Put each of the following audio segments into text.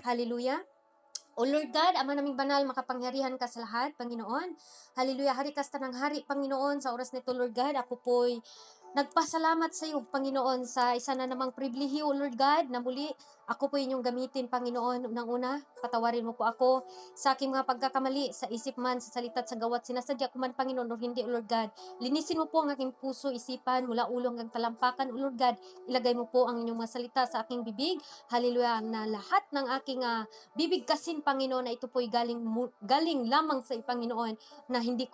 Hallelujah. O Lord God, Ama naming banal, makapangyarihan ka sa lahat, Panginoon. Hallelujah. Hari ka ng hari, Panginoon, sa oras nito, Lord God. Ako po'y nagpasalamat sa iyo, Panginoon, sa isa na namang pribilehiyo, Lord God, na muli ako po inyong gamitin, Panginoon. Unang-una, patawarin mo po ako sa aking mga pagkakamali, sa isip man, sa salita at sa gawat. Sinasadya ko man, Panginoon, o hindi, Lord God. Linisin mo po ang aking puso, isipan, mula ulo hanggang talampakan, Lord God. Ilagay mo po ang inyong mga salita sa aking bibig. Hallelujah. Na lahat ng aking bibigkasin, Panginoon, na ito po'y galing lamang sa Panginoon, na hindi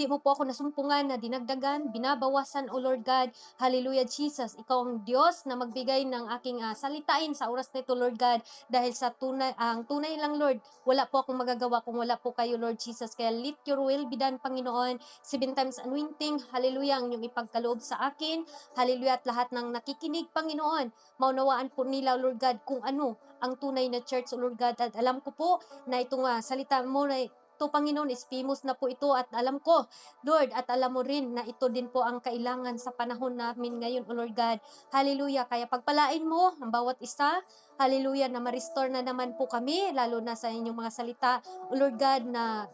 mo po ako nasumpungan na dinagdagan, binabawasan, O Lord God. Hallelujah, Jesus. Ikaw ang Diyos na magbigay ng aking salitain sa oras nito, Lord God. Dahil sa ang tunay lang, Lord, wala po akong magagawa kung wala po kayo, Lord Jesus. Kaya let your will be done, Panginoon. 7 times anointing, hallelujah, ang inyong ipagkaloob sa akin. Hallelujah, at lahat ng nakikinig, Panginoon, maunawaan po nila, Lord God, kung ano ang tunay na church, Lord God. At alam ko po na itong salita mo na ito, Panginoon, is famous na po ito, at alam ko, Lord, at alam mo rin na ito din po ang kailangan sa panahon namin ngayon, O Lord God. Hallelujah. Kaya pagpalain mo ang bawat isa, hallelujah, na ma-restore na naman po kami, lalo na sa inyong mga salita, O Lord God, na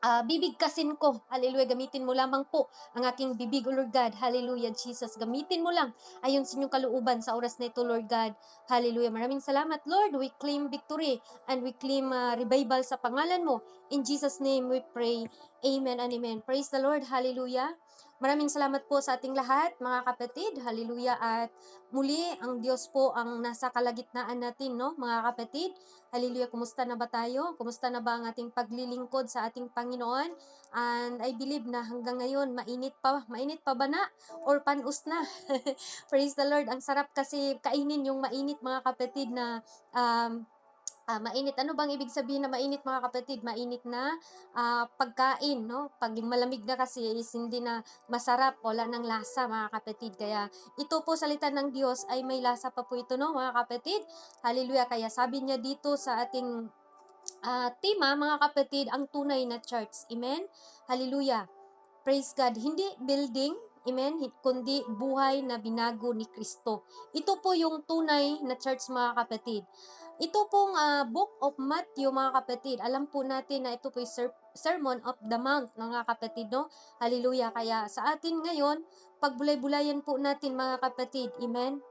bibigkasin ko. Hallelujah. Gamitin mo lamang po ang aking bibig, O Lord God. Hallelujah, Jesus. Gamitin mo lang ayon sa inyong kalooban sa oras na ito, Lord God. Hallelujah. Maraming salamat, Lord. We claim victory and we claim revival sa pangalan mo. In Jesus' name we pray. Amen and amen. Praise the Lord. Hallelujah. Maraming salamat po sa ating lahat, mga kapatid. Hallelujah. At muli, ang Diyos po ang nasa kalagitnaan natin, no, mga kapatid. Hallelujah. Kumusta na ba tayo? Kumusta na ba ang ating paglilingkod sa ating Panginoon? And I believe na hanggang ngayon, mainit pa ba na? Or panus na? Praise the Lord. Ang sarap kasi kainin yung mainit, mga kapatid, na mainit. Ano bang ibig sabihin na mainit, mga kapatid? Mainit na pagkain, no? Pag malamig na kasi is hindi na masarap, wala ng lasa, mga kapatid. Kaya ito po, salita ng Diyos ay may lasa pa po ito, no, mga kapatid? Hallelujah. Kaya sabi niya dito sa ating tema, mga kapatid, ang tunay na church. Amen? Hallelujah. Praise God. Hindi building, amen, kundi buhay na binago ni Kristo. Ito po yung tunay na church, mga kapatid. Ito pong Book of Matthew, mga kapatid. Alam po natin na ito po yung Sermon of the Mount, mga kapatid, no? Hallelujah. Kaya sa atin ngayon, pagbulay-bulayan po natin, mga kapatid. Amen?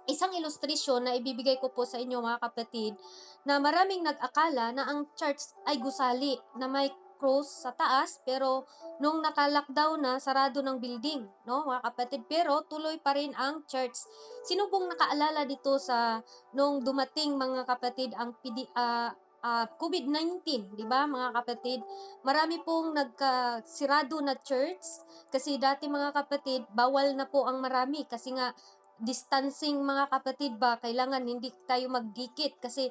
Isang ilustrasyon na ibibigay ko po sa inyo, mga kapatid, na maraming nag-akala na ang church ay gusali na may cross sa taas, pero nung naka-lockdown na, sarado ng building, no, mga kapatid, pero tuloy pa rin ang church. Sino pong nakaalala dito sa nung dumating, mga kapatid, ang COVID-19, di ba, mga kapatid? Marami pong nagkasirado na church kasi dati, mga kapatid, bawal na po ang marami kasi nga distancing, mga kapatid, ba, kailangan hindi tayo magdikit kasi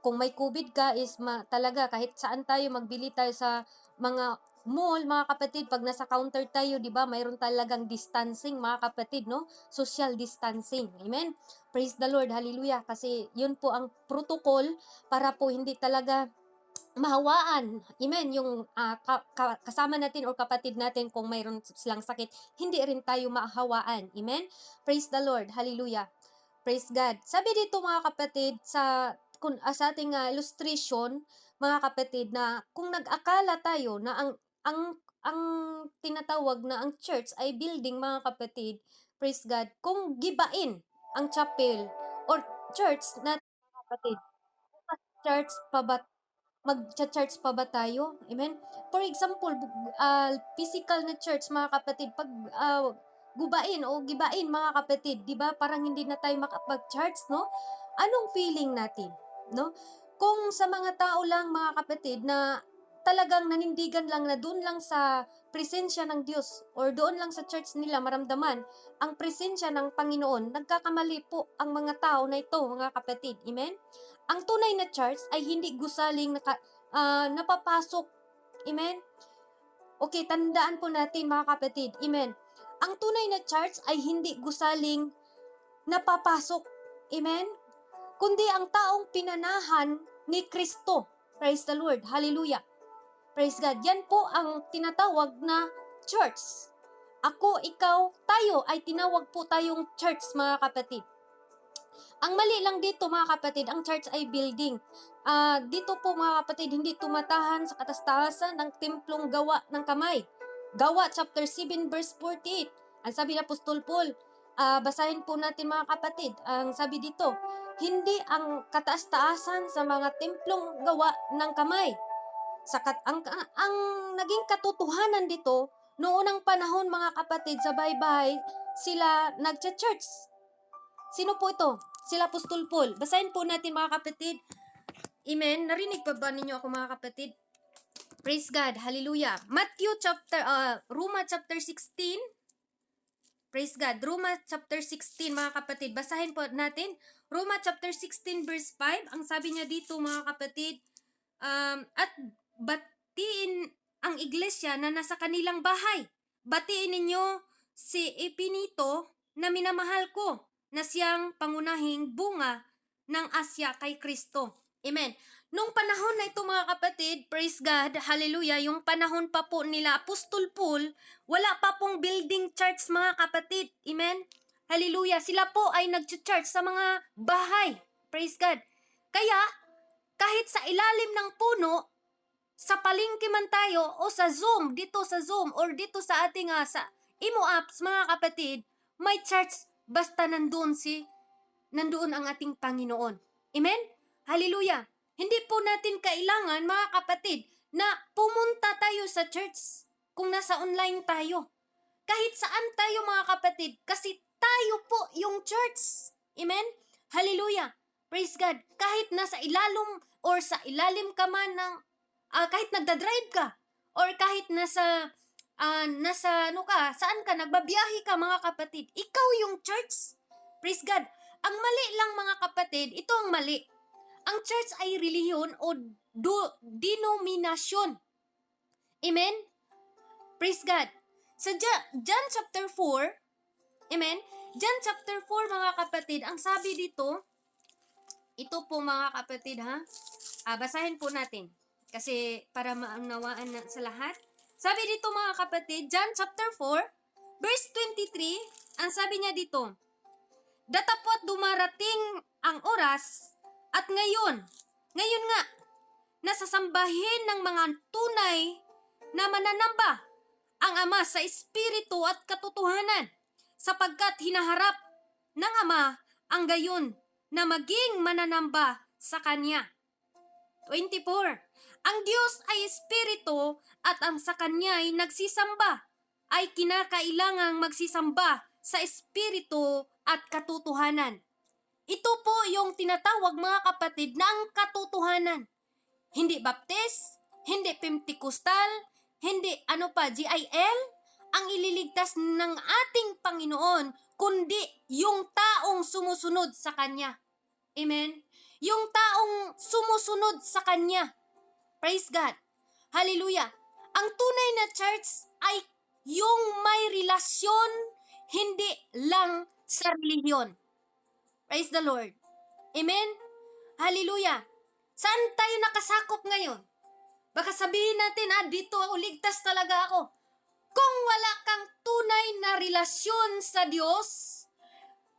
kung may COVID ka is talaga kahit saan tayo, magbili tayo sa mga mall, mga kapatid, pag nasa counter tayo, di ba, mayroon talagang distancing, mga kapatid, no? Social distancing. Amen? Praise the Lord. Hallelujah. Kasi yun po ang protocol para po hindi talaga mahawaan, amen, yung kasama natin or kapatid natin kung mayroon silang sakit, hindi rin tayo mahawaan, amen. Praise the Lord, hallelujah, praise God. Sabi dito, mga kapatid, sa ating illustration, mga kapatid, na kung nag-akala tayo na ang tinatawag na ang church ay building, mga kapatid, praise God, kung gibain ang chapel or church na, mga kapatid, church pa ba, mag-church pa ba tayo? Amen? For example, physical na church, mga kapatid, pag gubain o gibain, mga kapatid, di ba, parang hindi na tayo makapag-church, no? Anong feeling natin, no? Kung sa mga tao lang, mga kapatid, na talagang nanindigan lang na doon lang sa presensya ng Diyos or doon lang sa church nila maramdaman ang presensya ng Panginoon, nagkakamali po ang mga tao na ito, mga kapatid. Amen? Ang tunay na church ay hindi gusaling napapasok. Amen? Okay, tandaan po natin, mga kapatid. Amen? Ang tunay na church ay hindi gusaling napapasok. Amen? Kundi ang taong pinanahan ni Kristo. Praise the Lord. Hallelujah. Praise God. Yan po ang tinatawag na church. Ako, ikaw, tayo ay tinawag po tayong church, mga kapatid. Ang mali lang dito mga kapatid, ang church ay building. Dito po mga kapatid, hindi tumatahan sa katastasan ng templong gawa ng kamay. Gawa chapter 7 verse 48. Ang sabi ng Apostol Paul, basahin po natin mga kapatid, ang sabi dito, hindi ang kataas-taasan sa mga templong gawa ng kamay. Ang naging katotohanan dito, noong unang panahon mga kapatid, sa bahay-bahay, sila nagcha-church. Sino po ito? Sila Apostol Paul. Basahin po natin mga kapatid. Amen. Narinig pa ba ninyo ako mga kapatid? Praise God. Hallelujah. Roma chapter 16. Praise God. Roma chapter 16 mga kapatid. Basahin po natin. Roma chapter 16 verse 5. Ang sabi niya dito mga kapatid, at batiin ang iglesia na nasa kanilang bahay. Batiin ninyo si Epinito na minamahal ko, na siyang pangunahing bunga ng Asya kay Kristo. Amen. Nung panahon na ito mga kapatid, praise God, hallelujah, yung panahon pa po nila Apostol Paul, wala pa pong building church mga kapatid. Amen. Hallelujah. Sila po ay nag-church sa mga bahay. Praise God. Kaya, kahit sa ilalim ng puno, sa palengke man tayo o sa Zoom, dito sa Zoom or dito sa ating sa Imo apps mga kapatid, may church basta nandoon ang ating Panginoon. Amen? Hallelujah. Hindi po natin kailangan mga kapatid na pumunta tayo sa church kung nasa online tayo. Kahit saan tayo mga kapatid, kasi tayo po yung church. Amen? Hallelujah. Praise God. Kahit nasa ilalim ka man ng, kahit nagdadrive ka, or kahit nasa saan ka, nagbabiyahe ka mga kapatid, ikaw yung church. Praise God. Ang mali lang mga kapatid, ito ang mali. Ang church ay relihiyon o denominasyon. Amen? Praise God. Sa John chapter 4, amen? John chapter 4 mga kapatid, ang sabi dito, ito po mga kapatid basahin po natin. Kasi para maunawaan na sa lahat. Sabi dito mga kapatid, John chapter 4, verse 23, ang sabi niya dito, datapot dumarating ang oras at ngayon nga, nasasambahin ng mga tunay na mananamba ang Ama sa Espiritu at katotohanan, sapagkat hinaharap ng Ama ang gayon na maging mananamba sa Kanya. 24. Ang Diyos ay Espiritu at ang sa Kanya ay nagsisamba, ay kinakailangang magsisamba sa Espiritu at katotohanan. Ito po yung tinatawag mga kapatid na ang katotohanan. Hindi baptist, hindi Pentecostal, hindi GIL, ang ililigtas ng ating Panginoon, kundi yung taong sumusunod sa Kanya. Amen? Yung taong sumusunod sa Kanya. Praise God. Hallelujah. Ang tunay na church ay yung may relasyon, hindi lang sa relihiyon. Praise the Lord. Amen? Hallelujah. Saan tayo nakasakop ngayon? Baka sabihin natin, dito ako, ligtas talaga ako. Kung wala kang tunay na relasyon sa Diyos,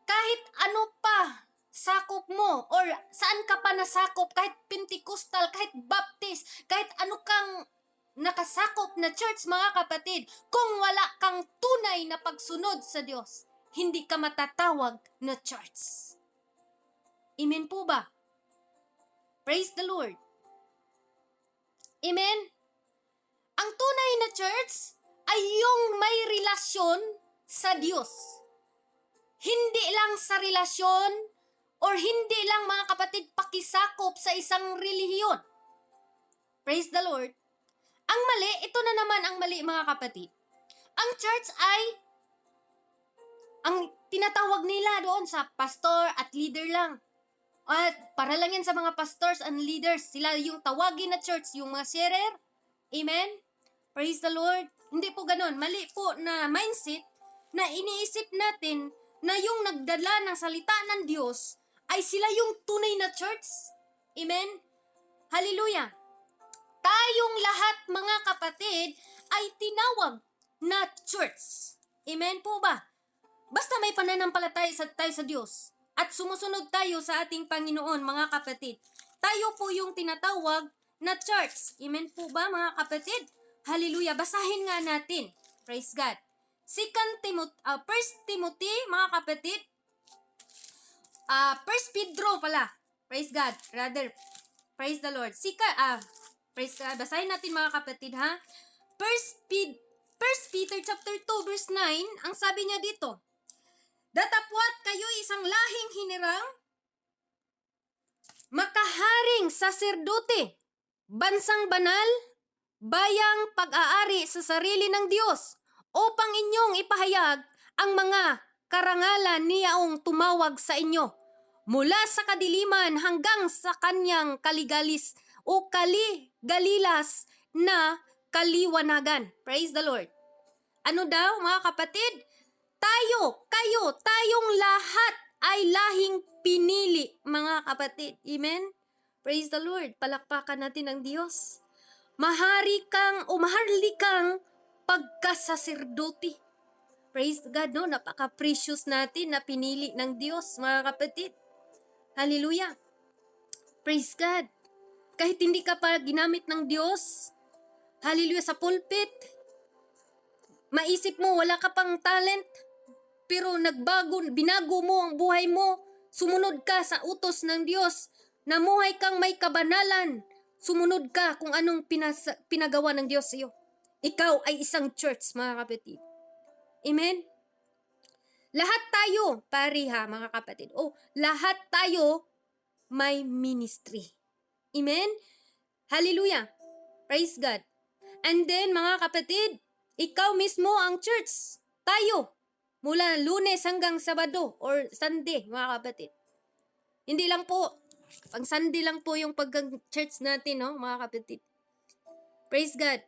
kahit ano pa sakop mo, or saan ka pa nasakop, kahit Pentecostal, kahit Baptist, kahit ano kang nakasakop na church mga kapatid, kung wala kang tunay na pagsunod sa Diyos, hindi ka matatawag na church. Amen po ba? Praise the Lord. Amen? Ang tunay na church ay yung may relasyon sa Diyos. Hindi lang sa relasyon or hindi lang mga kapatid pakisakop sa isang relihiyon. Praise the Lord. Ang mali, ito na naman ang mali mga kapatid. Ang church ay, ang tinatawag nila doon sa pastor at leader lang. At para lang yan sa mga pastors and leaders. Sila yung tawagin na church, yung mga sharer. Amen? Praise the Lord. Hindi po ganun. Mali po na mindset na iniisip natin na yung nagdala ng salita ng Diyos ay sila yung tunay na church. Amen? Hallelujah. Tayong lahat mga kapatid ay tinawag na church. Amen po ba? Basta may pananampalataya tayo sa Diyos. at sumusunod tayo sa ating Panginoon, mga kapatid. Tayo po yung tinatawag na church. Amen po ba, mga kapatid? Hallelujah. Basahin nga natin. Praise God. 1 Timothy, mga kapatid. 1 Pedro pala. Praise God. Rather, praise the Lord. Praise God. Basahin natin, mga kapatid, ha? 1 Peter chapter 2 verse 9, ang sabi niya dito, datapwat kayo isang lahing hinirang, makaharing saserdote, bansang banal, bayang pag-aari sa sarili ng Diyos, upang inyong ipahayag ang mga karangalan niyaong tumawag sa inyo, mula sa kadiliman hanggang sa kanyang kaligalilas na kaliwanagan. Praise the Lord. Ano daw, mga kapatid? Tayong lahat ay lahing pinili, mga kapatid. Amen? Praise the Lord. Palakpakan natin ang Diyos. Maharli kang pagkasaserdote. Praise God, no? Napaka-precious natin na pinili ng Diyos, mga kapatid. Hallelujah. Praise God. Kahit hindi ka pa ginamit ng Diyos, hallelujah, sa pulpit, maisip mo wala ka pang talent, pero binago mo ang buhay mo, sumunod ka sa utos ng Diyos, namuhay kang may kabanalan, sumunod ka kung anong pinagawa ng Diyos sa iyo. Ikaw ay isang church, mga kapatid. Amen? Lahat tayo, pariha, mga kapatid. Lahat tayo may ministry. Amen? Hallelujah. Praise God. And then, mga kapatid, ikaw mismo ang church. Tayo. Mula Lunes hanggang Sabado or Sunday, mga kapatid. Hindi lang po, pag Sunday lang po yung pag-church natin, no, mga kapatid. Praise God.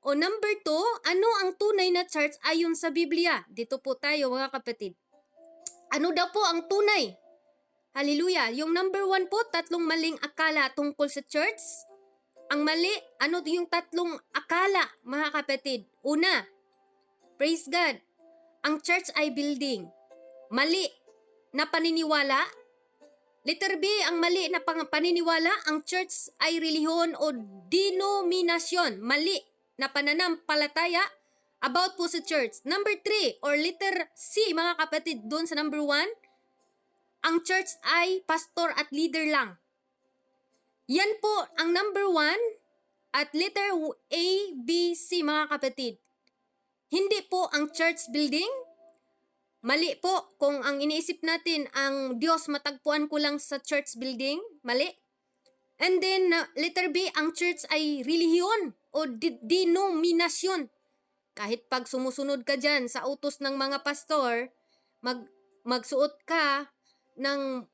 Number 2, ano ang tunay na church ayon sa Biblia? Dito po tayo, mga kapatid. Ano daw po ang tunay? Hallelujah. Yung number 1 po, 3 maling akala tungkol sa church. Ang mali, yung 3 akala, mga kapatid? Una, praise God, ang church ay building. Mali na paniniwala. Letter B, ang mali na paniniwala, ang church ay relihiyon o denominasyon. Mali na pananampalataya about po sa church. Number 3, or letter C, mga kapatid, doon sa number 1, ang church ay pastor at leader lang. Yan po ang number 1 at letter A, B, C, mga kapatid. Hindi po ang church building. Mali po kung ang iniisip natin ang Diyos matagpuan ko lang sa church building. Mali. And then letter B, ang church ay relihiyon o denominasyon. Kahit pag sumusunod ka dyan sa utos ng mga pastor, magsuot ka ng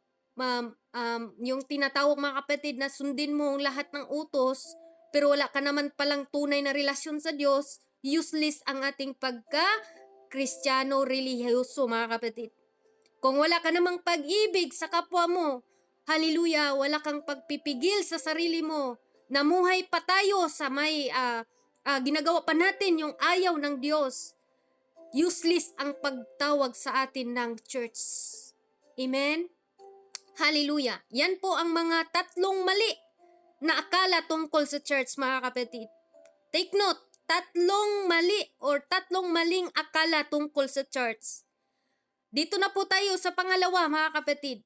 yung tinatawag, mga kapatid, na sundin mo ang lahat ng utos, pero wala ka naman palang tunay na relasyon sa Diyos, useless ang ating pagka-Kristiyano relihiyoso, mga kapatid. Kung wala ka namang pag-ibig sa kapwa mo, hallelujah, wala kang pagpipigil sa sarili mo, namuhay pa tayo sa may ginagawa pa natin yung ayaw ng Diyos, useless ang pagtawag sa atin ng church. Amen? Hallelujah. Yan po ang mga 3 mali na akala tungkol sa church, mga kapatid. Take note, 3 mali or 3 maling akala tungkol sa church. Dito na po tayo sa pangalawa, mga kapatid.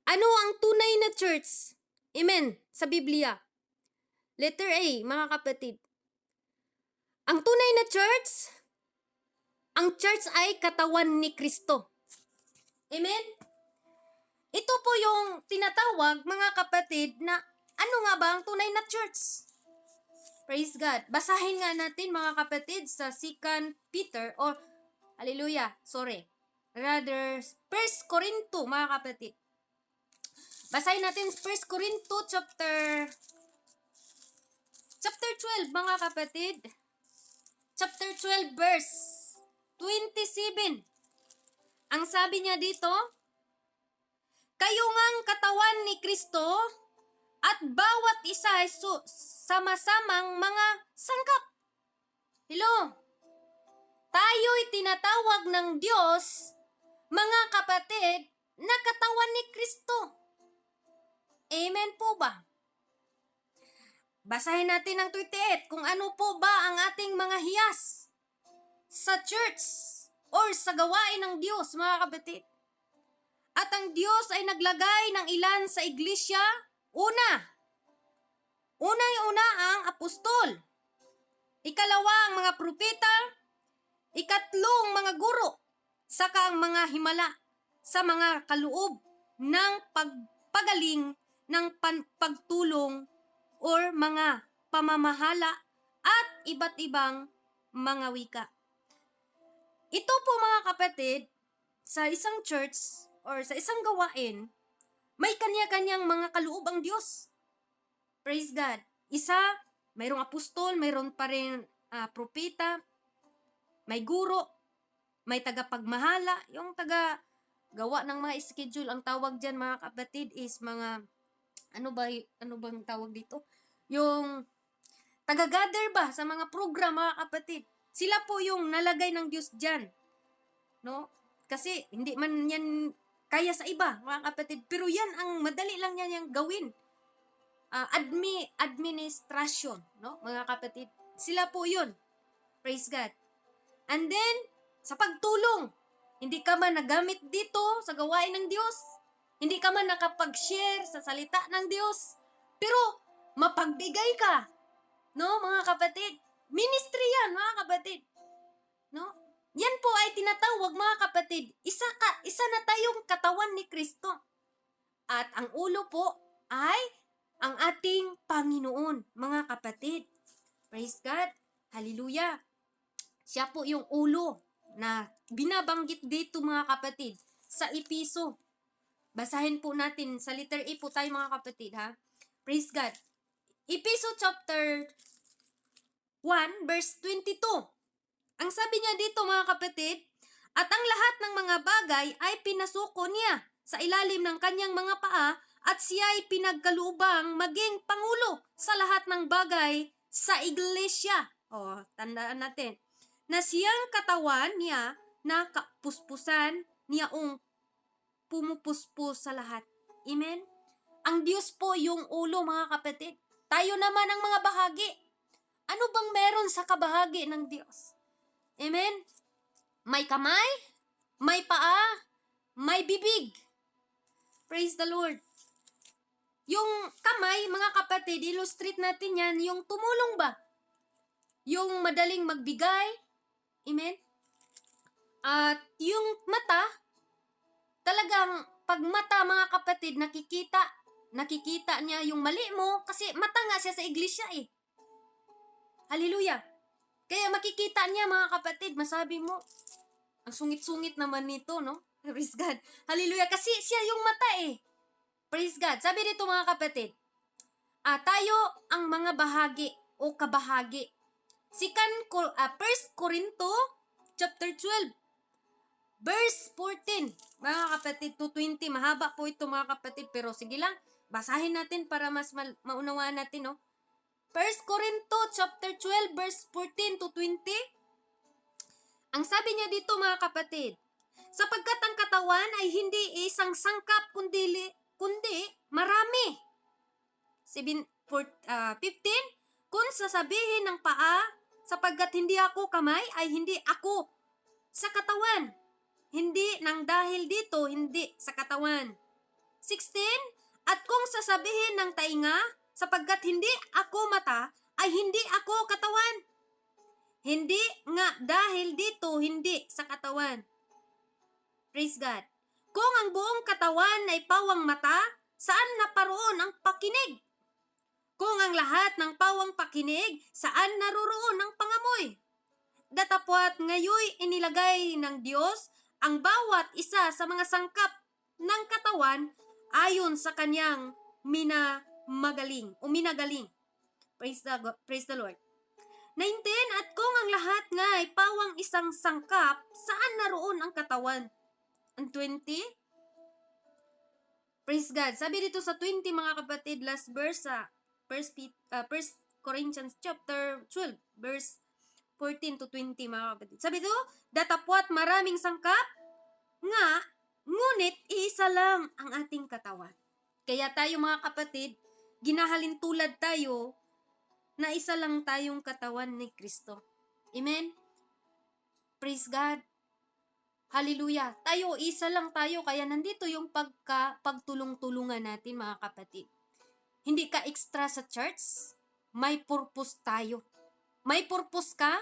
Ano ang tunay na church? Amen. Sa Biblia. Letter A, mga kapatid. Ang tunay na church, ang church ay katawan ni Kristo. Amen? Ito po yung tinatawag, mga kapatid, na ano nga ba ang tunay na church? Praise God. Basahin nga natin, mga kapatid, sa 2 Peter or hallelujah, rather 1 Corinto, mga kapatid. Basahin natin 1 Corinto chapter 12, mga kapatid. Chapter 12 verse 27. Ang sabi niya dito, kayo ngang katawan ni Kristo at bawat isa ay sama-samang mga sangkap. Hello? Tayo'y tinatawag ng Diyos, mga kapatid, na katawan ni Kristo. Amen po ba? Basahin natin ang 28 kung ano po ba ang ating mga hiyas sa church or sa gawain ng Diyos, mga kapatid. At ang Diyos ay naglagay ng ilan sa iglesia. Unang-una ang apostol. Ikalawa ang mga propeta. Ikatlong mga guro. Saka ang mga himala sa mga kaloob ng pagpagaling ng pagtulong or mga pamamahala at iba't ibang mga wika. Ito po mga kapatid, sa isang church or sa isang gawain, may kanya-kanyang mga kaloob ang Diyos. Praise God. Isa, mayroong apostol, mayroon pa rin propeta, may guro, may tagapagmahala, yung taga-gawa ng mga schedule. Ang tawag dyan mga kapatid is mga, ano bang tawag dito? Yung taga-gather ba sa mga program mga kapatid. Sila po yung nalagay ng Diyos dyan. No? Kasi hindi man yan kaya sa iba mga kapatid. Pero yan ang madali lang yan yung gawin. Administration, no? Mga kapatid. Sila po yun. Praise God. And then, sa pagtulong, hindi ka man nagamit dito sa gawain ng Diyos. Hindi ka man nakapag-share sa salita ng Diyos. Pero, mapagbigay ka. No, mga kapatid. Ministry yan, mga kapatid. No? Yan po ay tinatawag, mga kapatid. Isa na tayong katawan ni Kristo. At ang ulo po ay ang ating Panginoon, mga kapatid. Praise God. Hallelujah. Siya po yung ulo na binabanggit dito, mga kapatid, sa Episo. Basahin po natin sa letter E po tayo, mga kapatid, ha? Praise God. Episo chapter 1 verse 22. Ang sabi niya dito, mga kapatid, at ang lahat ng mga bagay ay pinasuko niya sa ilalim ng kanyang mga paa at siya ay pinagkalubang maging pangulo sa lahat ng bagay sa iglesia. Tandaan natin na siyang katawan niya na kapuspusan niyaong pumupuspos sa lahat. Amen? Ang Diyos po yung ulo, mga kapatid. Tayo naman ang mga bahagi. Ano bang meron sa kabahagi ng Diyos? Amen? May kamay, may paa, may bibig. Praise the Lord. Yung kamay, mga kapatid, illustrate natin yan, yung tumulong ba? Yung madaling magbigay. Amen? At yung mata, talagang pag mata, mga kapatid, nakikita niya yung mali mo kasi mata nga siya sa iglesia eh. Hallelujah. Kaya makikita niya, mga kapatid, masabi mo, ang sungit-sungit naman nito, no? Praise God. Hallelujah. Kasi siya yung mata eh. Praise God. Sabi dito, mga kapatid, tayo ang mga bahagi o kabahagi. 1 Corinto chapter 12 verse 14. Mga kapatid, 2:20. Mahaba po ito, mga kapatid, pero sige lang, basahin natin para mas maunawaan natin, no? 1 Corinto chapter 12 verse 14 to 20. Ang sabi niya dito, mga kapatid, sapagkat ang katawan ay hindi isang sangkap kundi marami. 15, kung sasabihin ng paa, sapagkat hindi ako kamay, ay hindi ako sa katawan. Hindi nang dahil dito, hindi sa katawan. 16, at kung sasabihin ng tainga, sapagkat hindi ako mata, ay hindi ako katawan. Hindi nga dahil dito, hindi sa katawan. Praise God. Kung ang buong katawan ay pawang mata, saan naparoon ang pakinig? Kung ang lahat ng pawang pakinig, saan naroroon ang pangamoy? Datapwat ngayoy inilagay ng Diyos ang bawat isa sa mga sangkap ng katawan ayon sa kanyang minagaling. Praise the Lord. 19, at kung ang lahat nga ay pawang isang sangkap, saan naroon ang katawan? Ang 20, praise God. Sabi dito sa 20, mga kapatid, last verse sa 1 Corinthians chapter 12, verse 14 to 20, mga kapatid. Sabi dito, datapwat maraming sangkap nga Ngunit, iisa lang ang ating katawan. Kaya tayo mga kapatid, ginahalin tulad tayo na isa lang tayong katawan ni Kristo. Amen? Praise God. Hallelujah. Tayo, isa lang tayo. Kaya nandito yung pagtulong-tulungan natin mga kapatid. Hindi ka extra sa church, may purpose tayo. May purpose ka,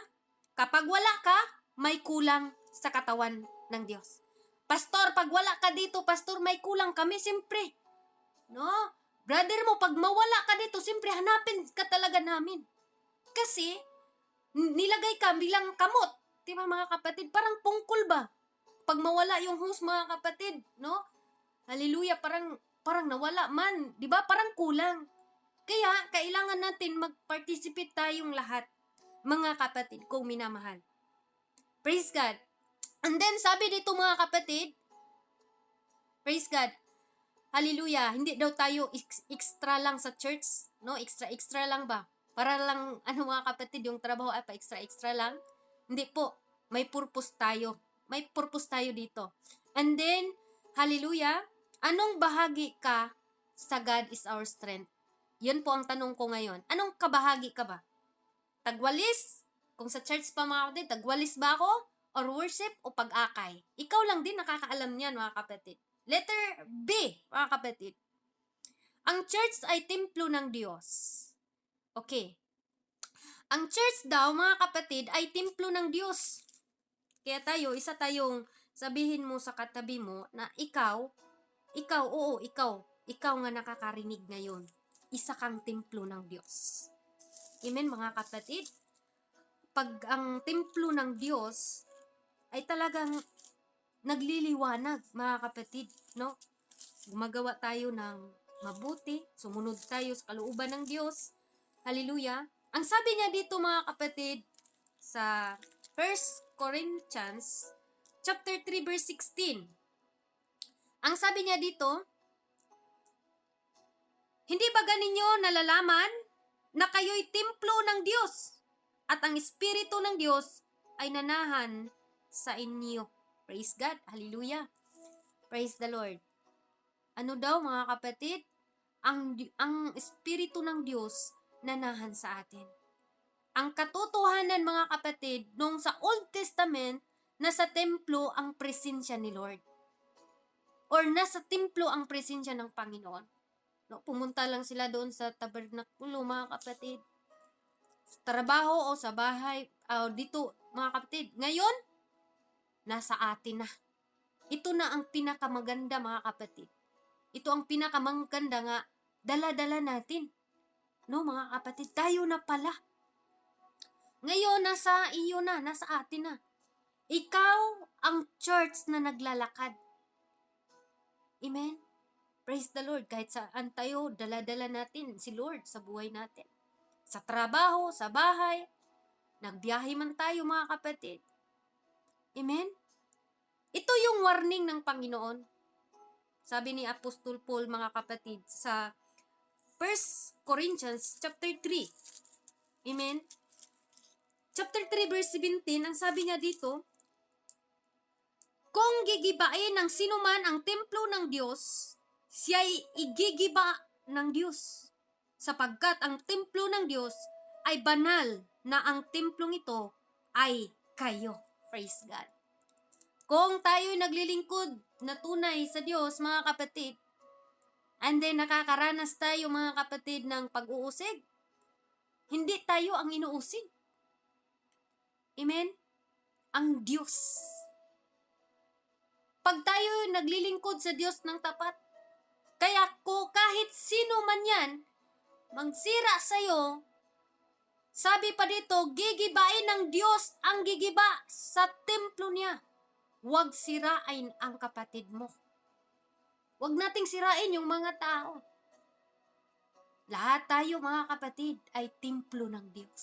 kapag wala ka, may kulang sa katawan ng Diyos. Pastor, pag wala ka dito, pastor, may kulang kami, siyempre. No? Brother mo, pag mawala ka dito, siyempre hanapin ka talaga namin. Kasi, nilagay ka bilang kamot. Diba mga kapatid? Parang pungkol ba? Pag mawala yung host mga kapatid, no? Hallelujah, parang nawala man. Diba? Parang kulang. Kaya, kailangan natin mag-participate tayong lahat, mga kapatid, kung minamahal. Praise God. And then, sabi dito mga kapatid, praise God, hallelujah, hindi daw tayo extra lang sa church, no? Extra lang ba? Para lang, mga kapatid, yung trabaho ay pa extra lang? Hindi po. May purpose tayo. May purpose tayo dito. And then, hallelujah, anong bahagi ka sa God is our strength? Yun po ang tanong ko ngayon. Anong kabahagi ka ba? Tagwalis? Kung sa church pa mga kapatid, tagwalis ba ako? Or worship o pag-akay? Ikaw lang din nakakaalam niyan mga kapatid. Letter B, mga kapatid. Ang church ay templo ng Diyos. Okay. Ang church daw, mga kapatid, ay templo ng Diyos. Kaya tayo, isa tayong sabihin mo sa katabi mo na ikaw nga nakakarinig ngayon. Isa kang templo ng Diyos. Amen, mga kapatid? Pag ang templo ng Diyos ay talagang nagliliwanag, mga kapatid, no? Gumagawa tayo ng mabuti, sumunod tayo sa kalooban ng Diyos. Hallelujah. Ang sabi niya dito mga kapatid sa 1 Corinthians chapter 3 verse 16. Ang sabi niya dito, hindi ba ganinyo nalalaman na kayo'y templo ng Diyos at ang Espiritu ng Diyos ay nanahan sa inyo? Praise God. Hallelujah. Praise the Lord. Ano daw mga kapatid? Ang Espiritu ng Diyos nanahan sa atin. Ang katotohanan mga kapatid, nung sa Old Testament, nasa templo ang presensya ni Lord. Or nasa templo ang presensya ng Panginoon. No, pumunta lang sila doon sa tabernakulo mga kapatid. Sa trabaho o sa bahay, dito mga kapatid. Ngayon, nasa atin na. Ito na ang pinakamaganda mga kapatid. Ito ang pinakamaganda nga dala-dala natin. No mga kapatid, tayo na pala. Ngayon, nasa iyo na, nasa atin na. Ikaw ang church na naglalakad. Amen? Praise the Lord. Kahit saan tayo, dala-dala natin si Lord sa buhay natin. Sa trabaho, sa bahay, nagbiyahe man tayo mga kapatid. Amen? Ito yung warning ng Panginoon. Sabi ni Apostol Paul mga kapatid sa 1 Corinthians chapter 3. Amen? Chapter 3 verse 17, ang sabi niya dito, kung gigibain ng sinuman ang templo ng Diyos, siya'y igigiba ng Diyos. Sapagkat ang templo ng Diyos ay banal na ang templong ito ay kayo. Praise God. Kung tayo'y naglilingkod na tunay sa Diyos, mga kapatid, and then nakakaranas tayo mga kapatid ng pag-uusig, hindi tayo ang inuusig. Amen? Ang Diyos. Pag tayo naglilingkod sa Diyos ng tapat, kaya kahit sino man yan, magsira sa'yo, sabi pa dito, gigibain ng Diyos ang gigiba sa templo niya. Huwag sirain ang kapatid mo. Huwag nating sirain yung mga tao. Lahat tayo mga kapatid ay templo ng Diyos.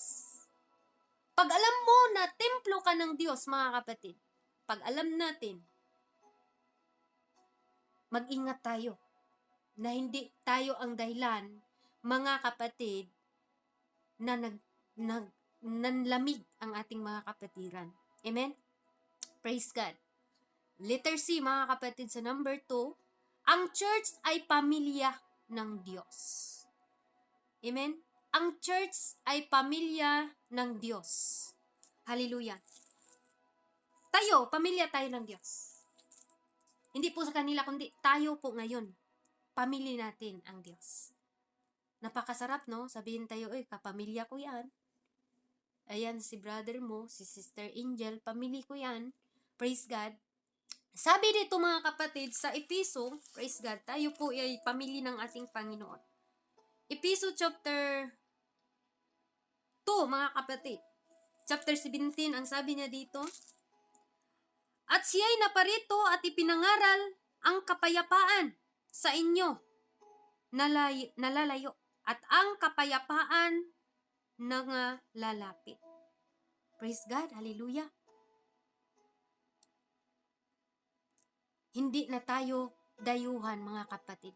Pag alam mo na templo ka ng Diyos, mga kapatid, pag alam natin, mag-ingat tayo na hindi tayo ang dahilan, mga kapatid, na nanlamig ang ating mga kapatiran. Amen? Praise God. Letter C, mga kapatid, sa number 2, ang church ay pamilya ng Diyos. Amen? Ang church ay pamilya ng Diyos. Hallelujah. Tayo, pamilya tayo ng Diyos. Hindi po sa kanila, kundi tayo po ngayon. Pamilya natin ang Diyos. Napakasarap, no? Sabihin tayo, kapamilya ko yan. Ayan, si brother mo, si Sister Angel, pamilya ko yan. Praise God. Sabi dito mga kapatid, sa Episo, praise God, tayo po ay pamilya ng ating Panginoon. Episo chapter 2, mga kapatid. Chapter 17, ang sabi niya dito, at siya'y naparito at ipinangaral ang kapayapaan sa inyo nalalayo at ang kapayapaan lalapit. Praise God, hallelujah. Hindi na tayo dayuhan, mga kapatid,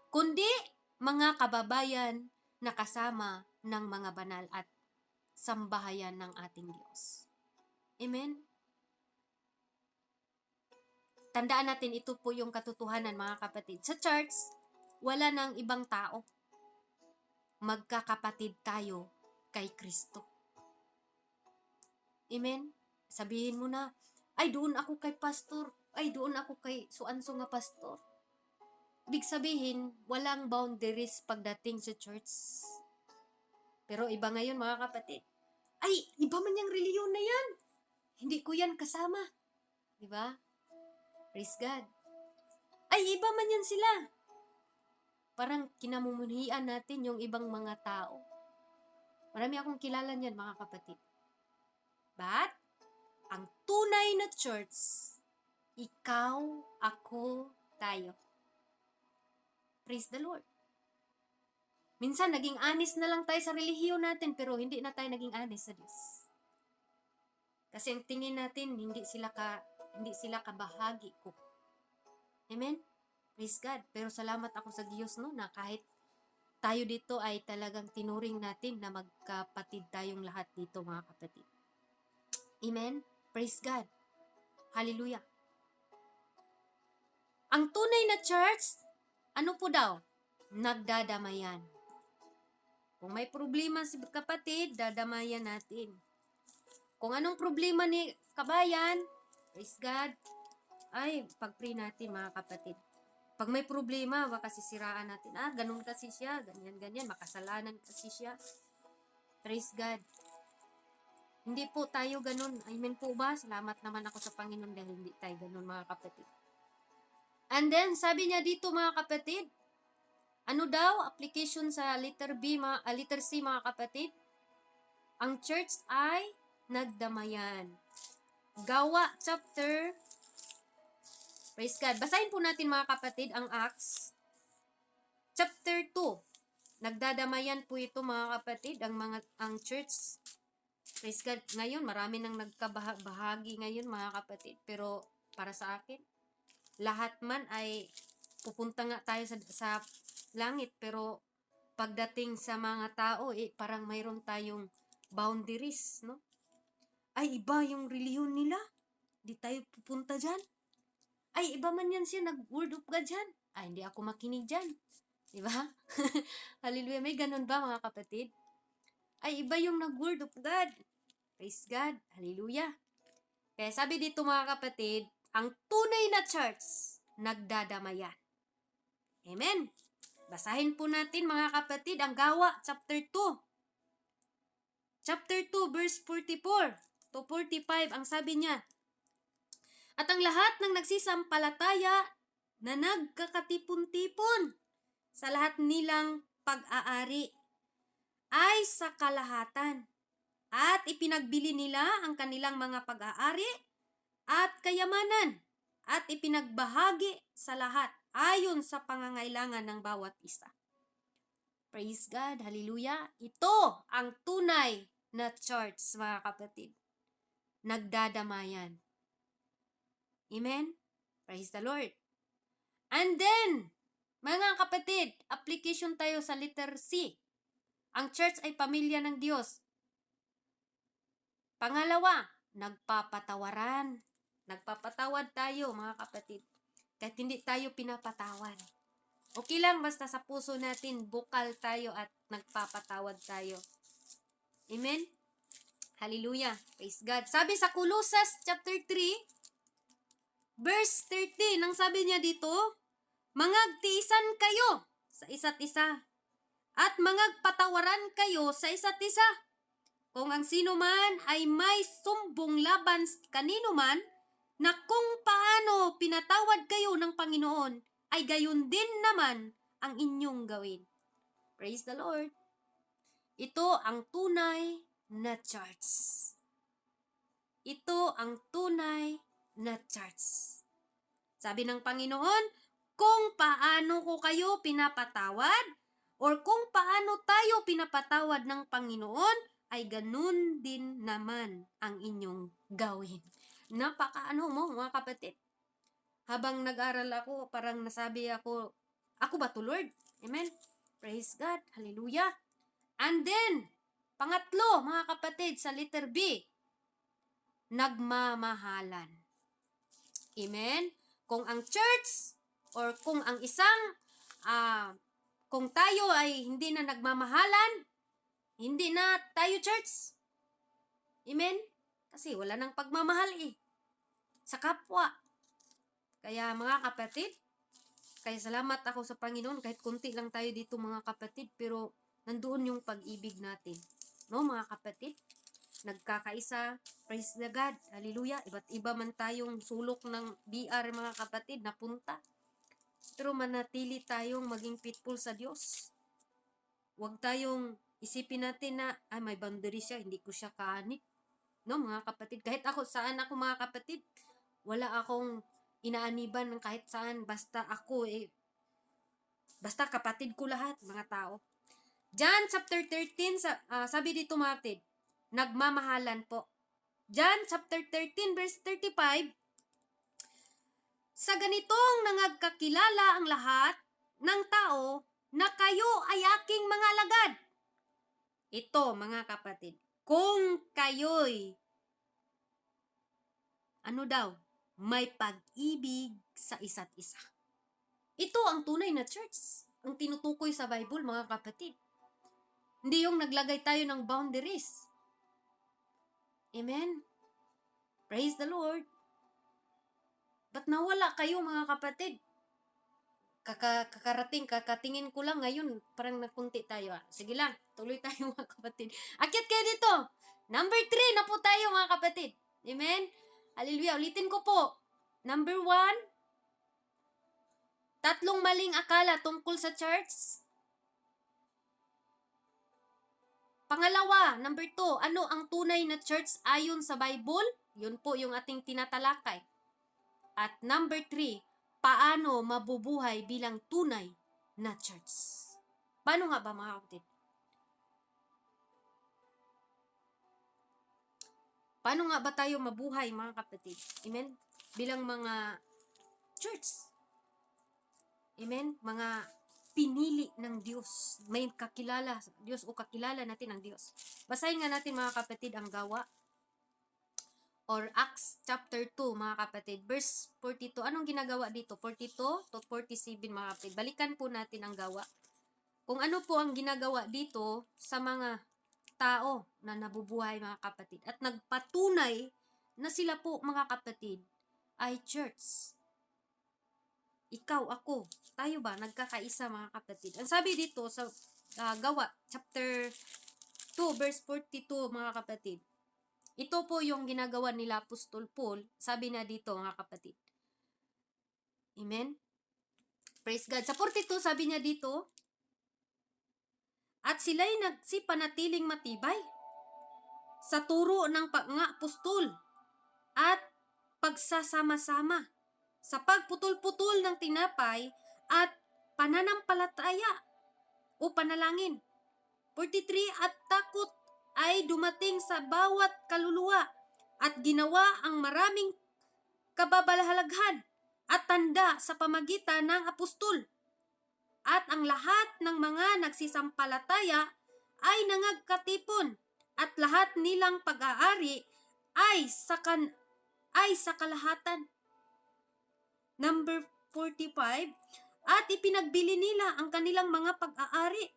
kundi mga kababayan na kasama ng mga banal at sambahayan ng ating Diyos. Amen? Tandaan natin, ito po yung katotohanan, mga kapatid. Sa church, wala nang ibang tao. Magkakapatid tayo kay Kristo. Amen? Sabihin mo na, ay doon ako kay pastor, ay doon ako kay suanso nga pastor. Ibig sabihin, walang boundaries pagdating sa church. Pero iba ngayon, mga kapatid, ay, iba man yung reliyon na yan. Hindi ko yan kasama. Diba? Praise God. Ay, iba man yan sila. Parang kinamumuhian natin yung ibang mga tao. Marami akong kilala niyan, mga kapatid. But, ang tunay na church, ikaw, ako, tayo. Praise the Lord. Minsan, naging honest na lang tayo sa relihiyon natin, pero hindi na tayo naging honest sa Diyos. Kasi ang tingin natin, hindi sila kabahagi ko. Amen? Praise God. Pero salamat ako sa Diyos, no, na kahit tayo dito ay talagang tinuring natin na magkapatid tayong lahat dito, mga kapatid. Amen? Praise God. Hallelujah. Ang tunay na church, ano po daw? Nagdadamayan. Kung may problema si kapatid, dadamayan natin. Kung anong problema ni kabayan, praise God, ay pag-pray natin, mga kapatid. Pag may problema, baka sisiraan natin, ganun kasi siya, ganyan, makasalanan kasi siya. Praise God. Hindi po tayo ganun. Amen po ba? Salamat naman ako sa Panginoon dahil hindi tayo ganun, mga kapatid. And then, sabi niya dito, mga kapatid, ano daw? Application sa letter C, mga kapatid. Ang church ay nagdamayan. Gawa chapter, praise God. Basahin po natin, mga kapatid, ang Acts chapter 2. Nagdadamayan po ito, mga kapatid, ang church. Praise God. Ngayon, marami nang nagkabahagi ngayon, mga kapatid. Pero para sa akin, lahat man ay pupunta nga tayo sa langit. Pero pagdating sa mga tao, parang mayroon tayong boundaries, no? Ay, iba yung reliyon nila. Di tayo pupunta dyan. Ay, iba man yan siya, nag-word of God dyan. Ay, hindi ako makinig dyan. Diba? Hallelujah. May ganun ba, mga kapatid? Ay, iba yung nag-word of God. Praise God. Hallelujah. Kaya sabi dito, mga kapatid, ang tunay na church, nagdadamayan. Amen. Basahin po natin, mga kapatid, ang Gawa, chapter 2. Chapter 2, verse 44 to 45, ang sabi niya, at ang lahat ng nagsisampalataya na nagkakatipon-tipon sa lahat nilang pag-aari ay sa kalahatan at ipinagbili nila ang kanilang mga pag-aari at kayamanan at ipinagbahagi sa lahat ayon sa pangangailangan ng bawat isa. Praise God, hallelujah. Ito ang tunay na church, mga kapatid. Nagdadamayan. Amen? Praise the Lord. And then, mga kapatid, application tayo sa letter C. Ang church ay pamilya ng Diyos. Pangalawa, nagpapatawaran. Nagpapatawad tayo, mga kapatid. Kahit hindi tayo pinapatawad. Okay lang, basta sa puso natin, bukal tayo at nagpapatawad tayo. Amen? Hallelujah. Praise God. Sabi sa Colossus chapter 3, verse 30, nang sabi niya dito, mangagtiisan kayo sa isa't isa at mangagpatawaran kayo sa isa't isa. Kung ang sino man ay may sumbong laban kanino man, na kung paano pinatawad kayo ng Panginoon, ay gayon din naman ang inyong gawin. Praise the Lord. Ito ang tunay na church. Ito ang tunay na church. Sabi ng Panginoon, kung paano ko kayo pinapatawad, or kung paano tayo pinapatawad ng Panginoon, ay ganun din naman ang inyong gawin. Napakaano mo, mga kapatid. Habang nag-aral ako, parang nasabi ako ba to, Lord? Amen? Praise God. Hallelujah. And then, pangatlo, mga kapatid, sa letter B, nagmamahalan. Amen? Kung ang church, or kung ang kung tayo ay hindi na nagmamahalan, hindi na tayo church. Amen? Kasi wala nang pagmamahal sa kapwa. Kaya mga kapatid, kaya salamat ako sa Panginoon, kahit kunti lang tayo dito mga kapatid, pero nandoon yung pag-ibig natin. No mga kapatid? Nagkakaisa, praise the God, hallelujah. Iba't iba man tayong sulok ng BR mga kapatid, napunta. Pero manatili tayong maging faithful sa Diyos. Huwag tayong isipin natin na, may boundary siya, hindi ko siya kaanip. No, mga kapatid, kahit ako saan ako mga kapatid, wala akong inaaniban ng kahit saan, basta ako basta kapatid ko lahat, mga tao. John chapter 13, sabi dito mga kapatid, nagmamahalan po. John chapter 13 verse 35, sa ganitong nangagkakilala ang lahat ng tao na kayo ay aking mga alagad. Ito mga kapatid, kung kayo'y may pag-ibig sa isa't isa. Ito ang tunay na church. Ang tinutukoy sa Bible, mga kapatid. Hindi yung naglagay tayo ng boundaries. Amen? Praise the Lord. Ba't nawala kayo, mga kapatid? Kakatingin ko lang ngayon, parang nakunti tayo. Sige lang, tuloy tayo mga kapatid. Akyat kayo dito. Number 3 na po tayo mga kapatid. Amen? Hallelujah. Ulitin ko po. Number 1, tatlong maling akala tungkol sa church. Pangalawa, number 2, ano ang tunay na church ayon sa Bible? Yun po yung ating tinatalakay. At number 3, paano mabubuhay bilang tunay na church? Paano nga ba mga kapatid? Paano nga ba tayo mabuhay mga kapatid? Amen? Bilang mga church. Amen? Mga pinili ng Diyos. May kakilala sa Diyos o kakilala natin ang Diyos. Basahin nga natin mga kapatid ang Gawa or Acts chapter 2 mga kapatid. Verse 42. Anong ginagawa dito? 42 to 47 mga kapatid. Balikan po natin ang Gawa. Kung ano po ang ginagawa dito sa mga tao na nabubuhay mga kapatid. At nagpatunay na sila po mga kapatid ay church. Ikaw, ako, tayo ba nagkakaisa mga kapatid? Ang sabi dito sa Gawa chapter 2 verse 42 mga kapatid. Ito po yung ginagawa nila Apostol Paul. Sabi na dito mga kapatid. Amen? Praise God. Sa 42 sabi niya dito, at sila'y nagsipanatiling matibay sa turo ng mga apostol at pagsasama-sama sa pagputol-putol ng tinapay at pananampalataya o panalangin. 43, at takot ay dumating sa bawat kaluluwa at ginawa ang maraming kababalaghan at tanda sa pamagitan ng apostol. At ang lahat ng mga nagsisampalataya ay nangagkatipon at lahat nilang pag-aari ay sa kalahatan. Number 45, at ipinagbili nila ang kanilang mga pag-aari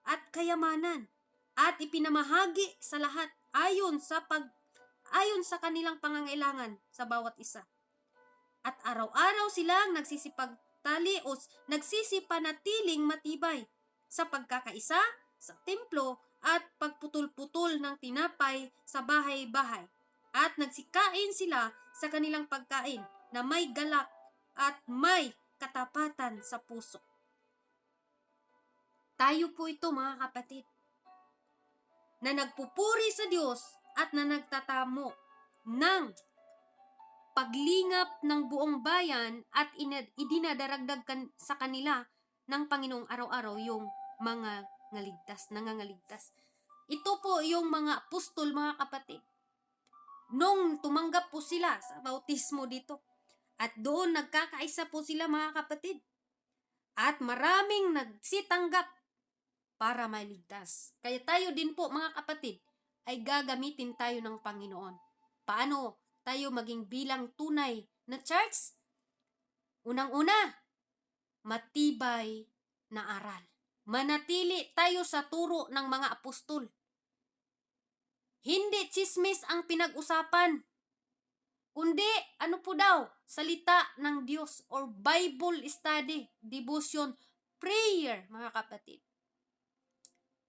at kayamanan at ipinamahagi sa lahat ayon sa kanilang pangangailangan sa bawat isa. At araw-araw silang nagsisipagtali o nagsisipanatiling matibay sa pagkakaisa sa templo at pagputol-putol ng tinapay sa bahay-bahay. At nagsikain sila sa kanilang pagkain na may galak at may katapatan sa puso. Tayo po ito, mga kapatid, na nagpupuri sa Diyos at na nagtatamo ng paglingap ng buong bayan at idinadaragdag sa kanila ng Panginoong araw-araw yung mga nangangaligtas. Ito po yung mga apostol, mga kapatid. Nung tumanggap po sila sa bautismo dito, at doon nagkakaisa po sila, mga kapatid. At maraming nagsitanggap para maligtas. Kaya tayo din po, mga kapatid, ay gagamitin tayo ng Panginoon. Paano tayo maging bilang tunay na church? Unang-una, matibay na aral. Manatili tayo sa turo ng mga apostol. Hindi chismis ang pinag-usapan, kundi ano po daw? Salita ng Diyos or Bible study, devotion, prayer, mga kapatid.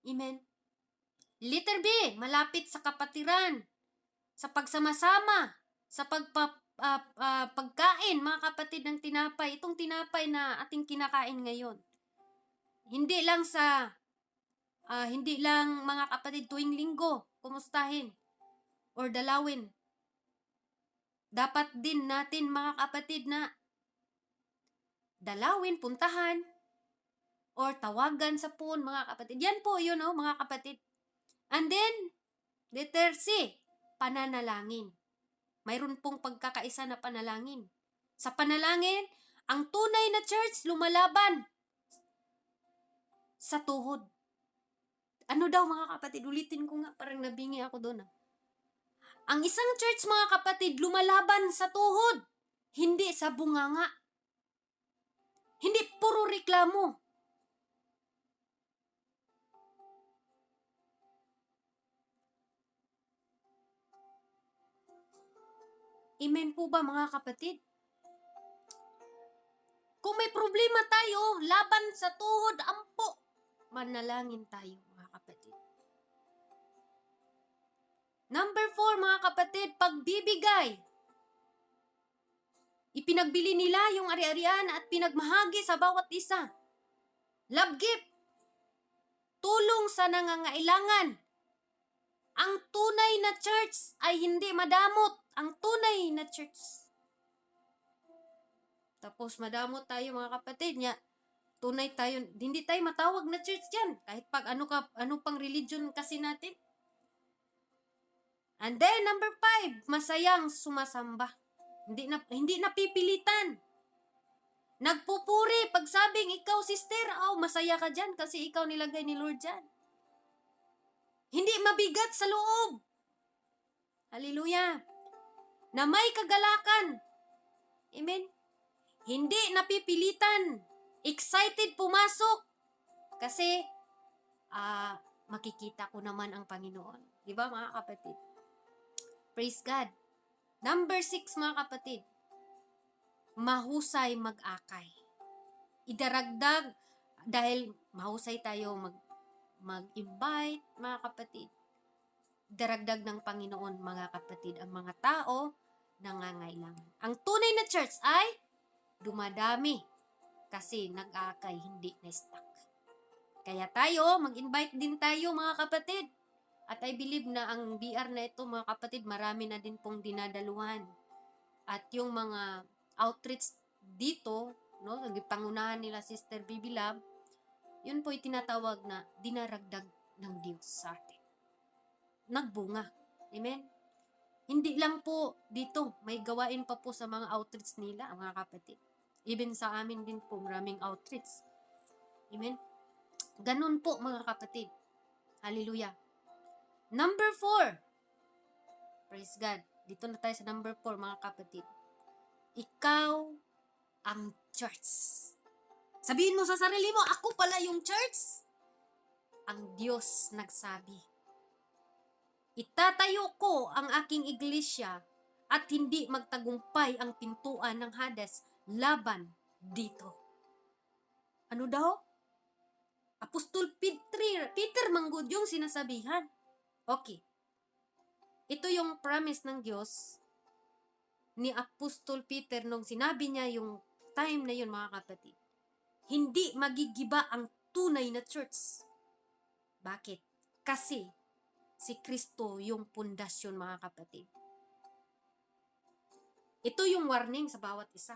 Amen. Letter B, malapit sa kapatiran, sa pagsama-sama, sa pagkain, mga kapatid, ng tinapay. Itong tinapay na ating kinakain ngayon. Hindi lang mga kapatid tuwing linggo, kumustahin or dalawin. Dapat din natin, mga kapatid, na dalawin, puntahan, or tawagan sa phone, mga kapatid. Yan po yun, mga kapatid. And then, letter C, pananalangin. Mayroon pong pagkakaisa na panalangin. Sa panalangin, ang tunay na church lumalaban sa tuhod. Ano daw, mga kapatid? Ulitin ko nga, parang nabingi ako doon. Ang isang church, mga kapatid, lumalaban sa tuhod, hindi sa bunganga. Hindi puro reklamo. Amen po ba, mga kapatid? Kung may problema tayo, laban sa tuhod, ampo, manalangin tayo, mga kapatid. Number 4, mga kapatid, pagbibigay. Ipinagbili nila yung ari-arian at pinagmahagi sa bawat isa. Love gift. Tulong sa nangangailangan. Ang tunay na church ay hindi madamot. Ang tunay na church. Tapos madamot tayo, mga kapatid, niya. Tunay tayo, hindi tayo matawag na church yan. Kahit pag ano pang religion kasi natin. And then, number 5, masayang sumasamba. Hindi napipilitan. Nagpupuri pag sabing ikaw, sister, masaya ka dyan kasi ikaw nilagay ni Lord dyan. Hindi mabigat sa loob. Hallelujah. Na may kagalakan. Amen. Hindi napipilitan. Excited pumasok. Kasi, makikita ko naman ang Panginoon. Diba, mga kapatid? Praise God. Number 6, mga kapatid. Mahusay mag-akay. Idaragdag, dahil mahusay tayo mag-invite, mga kapatid. Daragdag ng Panginoon, mga kapatid, ang mga tao nangangailangan. Ang tunay na church ay dumadami kasi nag-aakay, hindi na-stuck. Kaya tayo, mag-invite din tayo, mga kapatid. At I believe na ang BR na ito, mga kapatid, marami na din pong dinadaluhan. At yung mga outreach dito, pangunahan nila Sister Bibi Love, yun po'y tinatawag na dinaragdag ng Diyos sa atin. Nagbunga. Amen? Hindi lang po dito, may gawain pa po sa mga outreach nila, mga kapatid. Even sa amin din po, maraming outreach. Amen? Ganun po, mga kapatid. Hallelujah. Number 4. Praise God. Dito na tayo sa number 4, mga kapatid. Ikaw ang church. Sabihin mo sa sarili mo, ako pala yung church. Ang Diyos nagsabi, itatayo ko ang aking iglesia at hindi magtagumpay ang pintuan ng Hades laban dito. Ano daw? Apostol Peter manggod yung sinasabihan. Okay. Ito yung promise ng Diyos ni Apostol Peter nung sinabi niya yung time na yun, mga kapatid. Hindi magigiba ang tunay na church. Bakit? Kasi si Kristo yung pundasyon, mga kapatid. Ito yung warning sa bawat isa.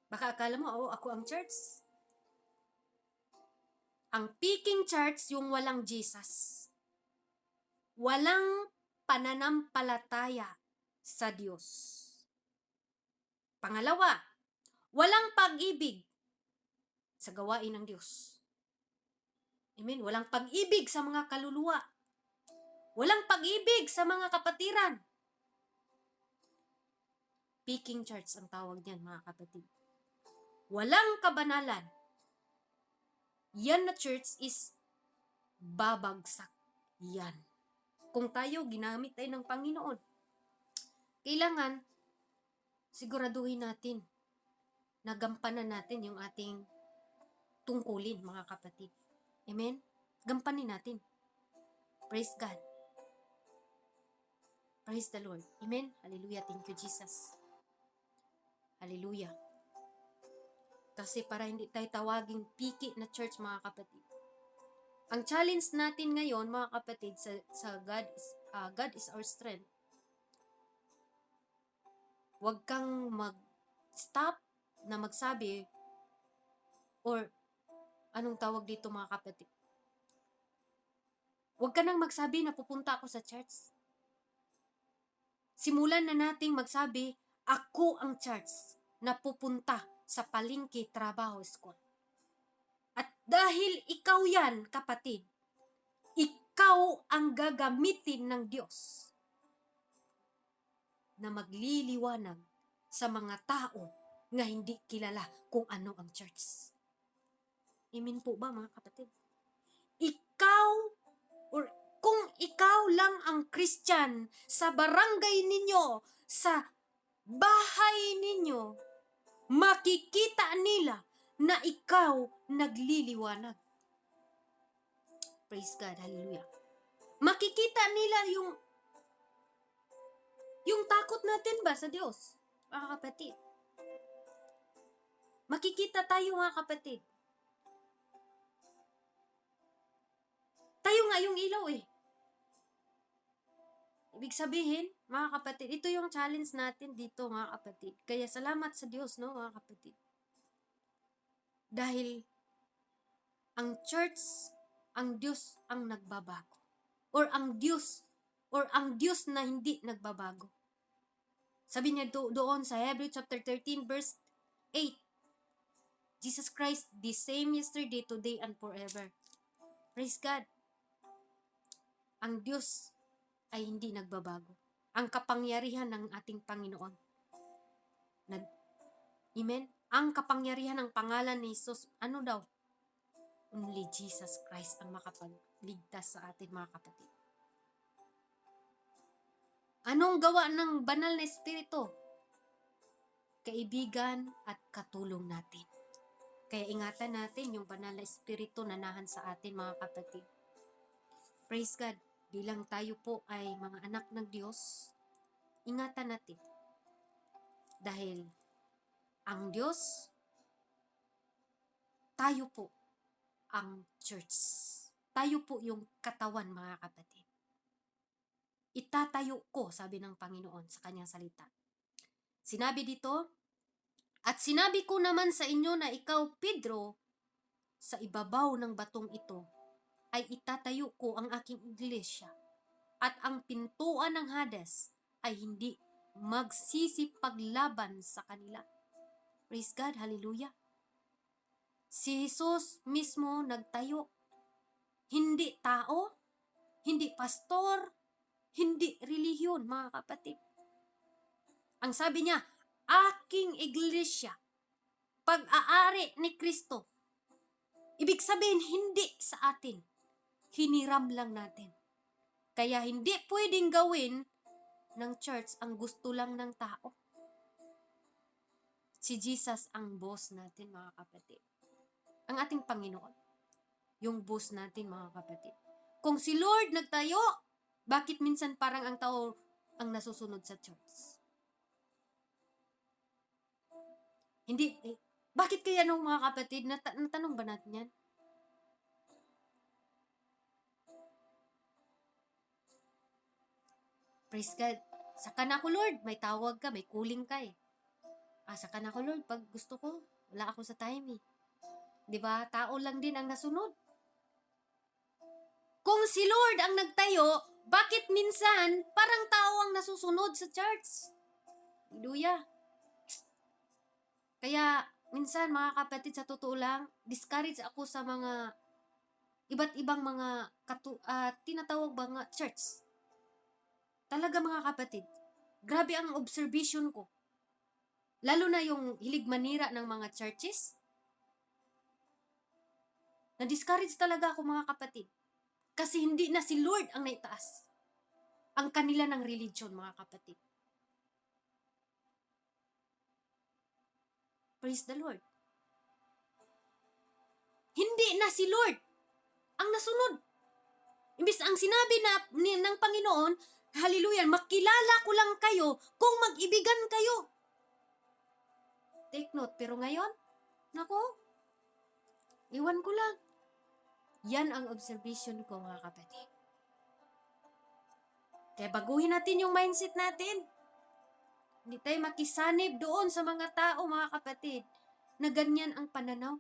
Baka akala mo, ako ang church. Ang peking church yung walang Jesus. Walang pananampalataya sa Diyos. Pangalawa, walang pag-ibig sa gawain ng Diyos. Amen? Walang pag-ibig sa mga kaluluwa. Walang pag-ibig sa mga kapatiran. Peking church ang tawag niyan, mga kapatid. Walang kabanalan. Yan na church is babagsak. Yan. Kung tayo ginamit tayo ng Panginoon, kailangan siguraduhin natin na gampanan natin yung ating tungkulin, mga kapatid. Amen? Gampanin natin. Praise God. Praise the Lord. Amen? Hallelujah. Thank you, Jesus. Hallelujah. Kasi para hindi tayo tawaging piki na church, mga kapatid. Ang challenge natin ngayon, mga kapatid, sa God is our strength. Huwag kang mag-stop na magsabi or anong tawag dito, mga kapatid. Huwag ka nang magsabi na pupunta ako sa church. Simulan na nating magsabi, ako ang church na pupunta sa palengke, trabaho, school. At dahil ikaw yan, kapatid, ikaw ang gagamitin ng Diyos na magliliwanag sa mga tao nga hindi kilala kung ano ang church. Amen po ba, mga kapatid? Ikaw, or kung ikaw lang ang Christian sa barangay ninyo, sa bahay ninyo, makikita nila na ikaw nagliliwanag. Praise God, hallelujah. Makikita nila yung takot natin ba sa Diyos, mga kapatid. Makikita tayo, mga kapatid. Tayo nga yung ilaw eh. Ibig sabihin, mga kapatid, ito yung challenge natin dito, mga kapatid. Kaya salamat sa Diyos, no, mga kapatid. Dahil ang church, ang Diyos ang nagbabago. Or ang Diyos na hindi nagbabago. Sabi niya doon sa Hebrews chapter 13 verse 8, Jesus Christ, the same yesterday, today, and forever. Praise God. Ang Diyos ay hindi nagbabago. Ang kapangyarihan ng ating Panginoon. Amen? Ang kapangyarihan ng pangalan ni Jesus, ano daw? Only Jesus Christ ang makapagligtas sa atin, mga kapatid. Anong gawa ng banal na espiritu? Kaibigan at katulong natin. Kaya ingatan natin yung banal na espiritu na nahan sa atin, mga kapatid. Praise God. Bilang tayo po ay mga anak ng Diyos, ingatan natin. Dahil ang Diyos, tayo po ang church. Tayo po yung katawan, mga kapatid. Itatayo ko, sabi ng Panginoon sa kanyang salita. Sinabi dito, at sinabi ko naman sa inyo na ikaw, Pedro, sa ibabaw ng batong ito, ay itatayo ko ang aking iglesia, at ang pintuan ng Hades ay hindi magsisipaglaban sa kanila. Praise God, hallelujah. Si Jesus mismo nagtayo. Hindi tao, hindi pastor, hindi relihiyon, mga kapatid. Ang sabi niya, aking iglesia, pag-aari ni Kristo. Ibig sabihin, hindi sa atin. Hiniram lang natin. Kaya hindi pwedeng gawin ng church ang gusto lang ng tao. Si Jesus ang boss natin, mga kapatid. Ang ating Panginoon. Yung boss natin, mga kapatid. Kung si Lord nagtayo, bakit minsan parang ang tao ang nasusunod sa church? Hindi, bakit kaya nung mga kapatid, natanong ba natin yan? Praise God. Saka na ako, Lord. May tawag ka, may calling ka eh. Saka na ako, Lord. Pag gusto ko, wala ako sa time eh. Diba? Tao lang din ang nasunod. Kung si Lord ang nagtayo, bakit minsan parang tao ang nasusunod sa church? Hallelujah. Kaya minsan mga kapatid, sa totoo lang, discourage ako sa mga iba't ibang mga tinatawag mga church. Talaga mga kapatid, grabe ang observation ko. Lalo na yung hilig manira ng mga churches. Na-discourage talaga ako mga kapatid. Kasi hindi na si Lord ang naitaas. Ang kanila ng religion, mga kapatid. Praise the Lord. Hindi na si Lord ang nasunod. Imbis ang sinabi ng Panginoon, hallelujah, makilala ko lang kayo kung mag-ibigan kayo. Take note, pero ngayon, nako, iwan ko lang. Yan ang observation ko, mga kapatid. Kaya baguhin natin yung mindset natin. Hindi tayo makisanib doon sa mga tao, mga kapatid, na ganyan ang pananaw.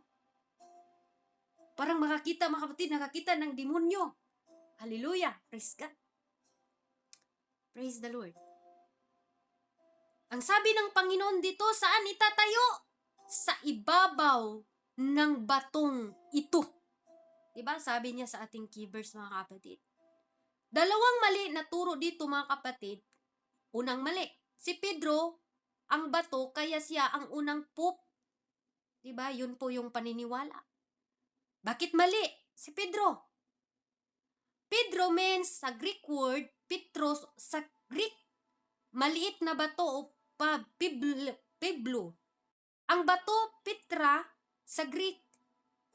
Parang makakita, mga kapatid, nakakita ng demonyo. Hallelujah! Praise God. Praise the Lord. Ang sabi ng Panginoon dito, saan itatayo? Sa ibabaw ng batong ito. Diba? Sabi niya sa ating key verse, mga kapatid. Dalawang mali na turo dito, mga kapatid. Unang mali, si Pedro, ang bato, kaya siya ang unang pope. Diba? Yun po yung paniniwala. Bakit mali? Si Pedro. Pedro means sa Greek word, Petros, sa Greek, maliit na bato o piblo. Ang bato, Petra, sa Greek,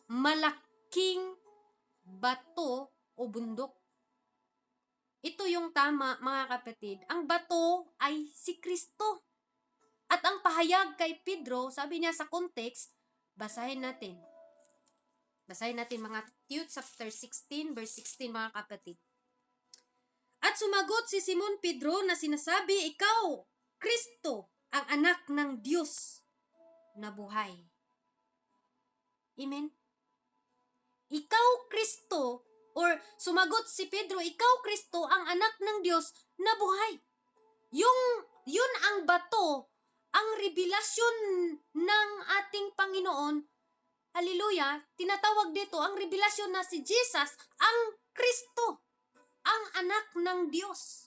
malaking bato o bundok. Ito yung tama, mga kapatid. Ang bato ay si Kristo. At ang pahayag kay Pedro, sabi niya sa context, basahin natin. Basahin natin mga Matthew chapter 16, verse 16, mga kapatid. At sumagot si Simon Pedro na sinasabi, ikaw, Kristo, ang anak ng Diyos na buhay. Amen? Ikaw, Kristo, or sumagot si Pedro, ikaw, Kristo, ang anak ng Diyos na buhay. Yun ang bato, ang revelasyon ng ating Panginoon. Hallelujah, tinatawag dito ang revelasyon na si Jesus, ang Kristo, ang anak ng Diyos.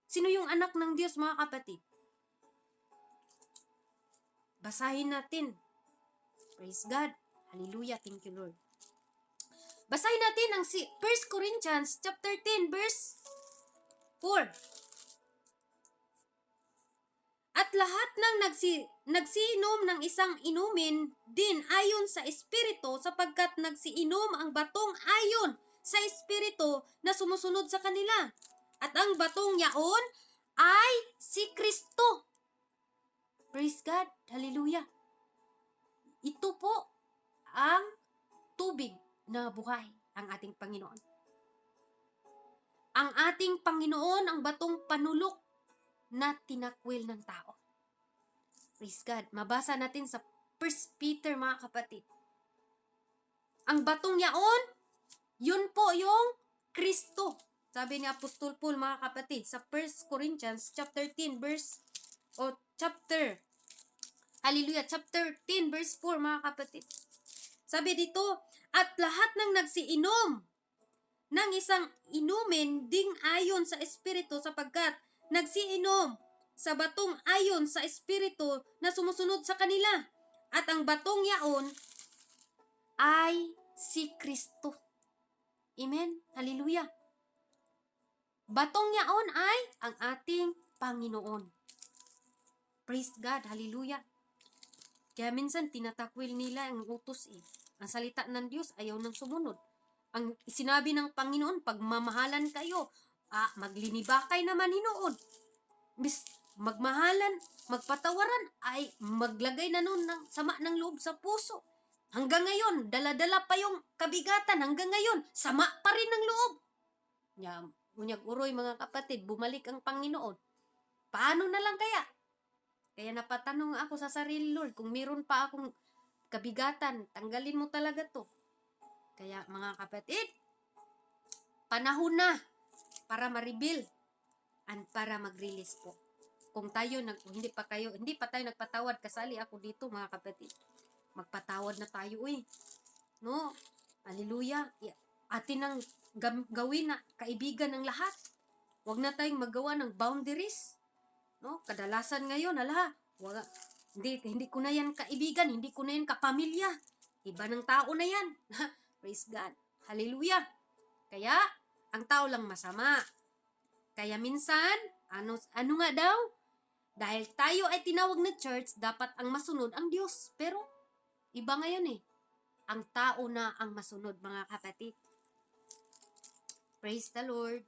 Sino yung anak ng Diyos, mga kapatid? Basahin natin. Praise God. Hallelujah. Thank you, Lord. Basahin natin ang 1 Corinthians chapter 10, verse 4. At lahat ng nagsiinom ng isang inumin din ayon sa Espiritu sapagkat nagsiinom ang batong ayon sa Espiritu na sumusunod sa kanila. At ang batong yaon ay si Kristo. Praise God. Hallelujah. Ito po ang tubig na buhay, ang ating Panginoon. Ang ating Panginoon ang batong panulok na tinakwil ng tao. Praise God. Mabasa natin sa 1 Peter, mga kapatid. Ang batong yaon, yun po yung Kristo. Sabi ni Apostol Paul, mga kapatid, sa 1 Corinthians chapter 10, verse, hallelujah, chapter 10, verse 4, mga kapatid. Sabi dito, at lahat ng nagsiinom ng isang inumin ding ayon sa Espiritu sapagkat nagsiinom sa batong ayon sa espiritu na sumusunod sa kanila. At ang batong yaon ay si Kristo. Amen. Hallelujah. Batong yaon ay ang ating Panginoon. Praise God. Hallelujah. Kaya minsan tinatakwil nila ang utos eh. Ang salita ng Diyos ayaw nang sumunod. Ang sinabi ng Panginoon, pagmamahalan kayo, maglinibakay naman hinoon. Magmahalan, magpatawaran, ay maglagay na nun ng sama ng loob sa puso. Hanggang ngayon, dala-dala pa yung kabigatan. Hanggang ngayon, sama pa rin ng loob. Unyag uroy mga kapatid, bumalik ang Panginoon. Paano na lang kaya? Kaya napatanong ako sa sarili, Lord, kung meron pa akong kabigatan, tanggalin mo talaga to. Kaya mga kapatid, panahon na para ma-reveal and para mag-release po. Kung tayo hindi pa tayo nagpatawad, kasali ako dito mga kapatid. Magpatawad na tayo No? Hallelujah. Atin ang gawin na kaibigan ng lahat. Huwag na tayong magawa ng boundaries. No? Kadalasan ngayon, hindi ko na yan kaibigan, hindi ko na yan kapamilya. Iba ng tao na yan. Praise God. Hallelujah. Kaya, ang tao lang masama. Kaya minsan, ano nga daw? Dahil tayo ay tinawag na church, dapat ang masunod ang Diyos. Pero, iba ngayon ang tao na ang masunod, mga kapatid. Praise the Lord.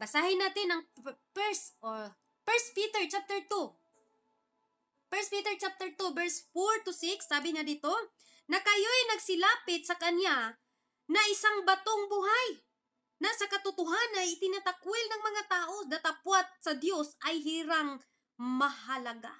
Basahin natin ang 1 Peter chapter 2. 1 Peter chapter 2 verse 4 to 6, sabi niya dito, na kayo'y nagsilapit sa Kanya na isang batong buhay, na sa katotohanan ay itinatakwil ng mga tao, datapwat sa Diyos ay hirang mahalaga.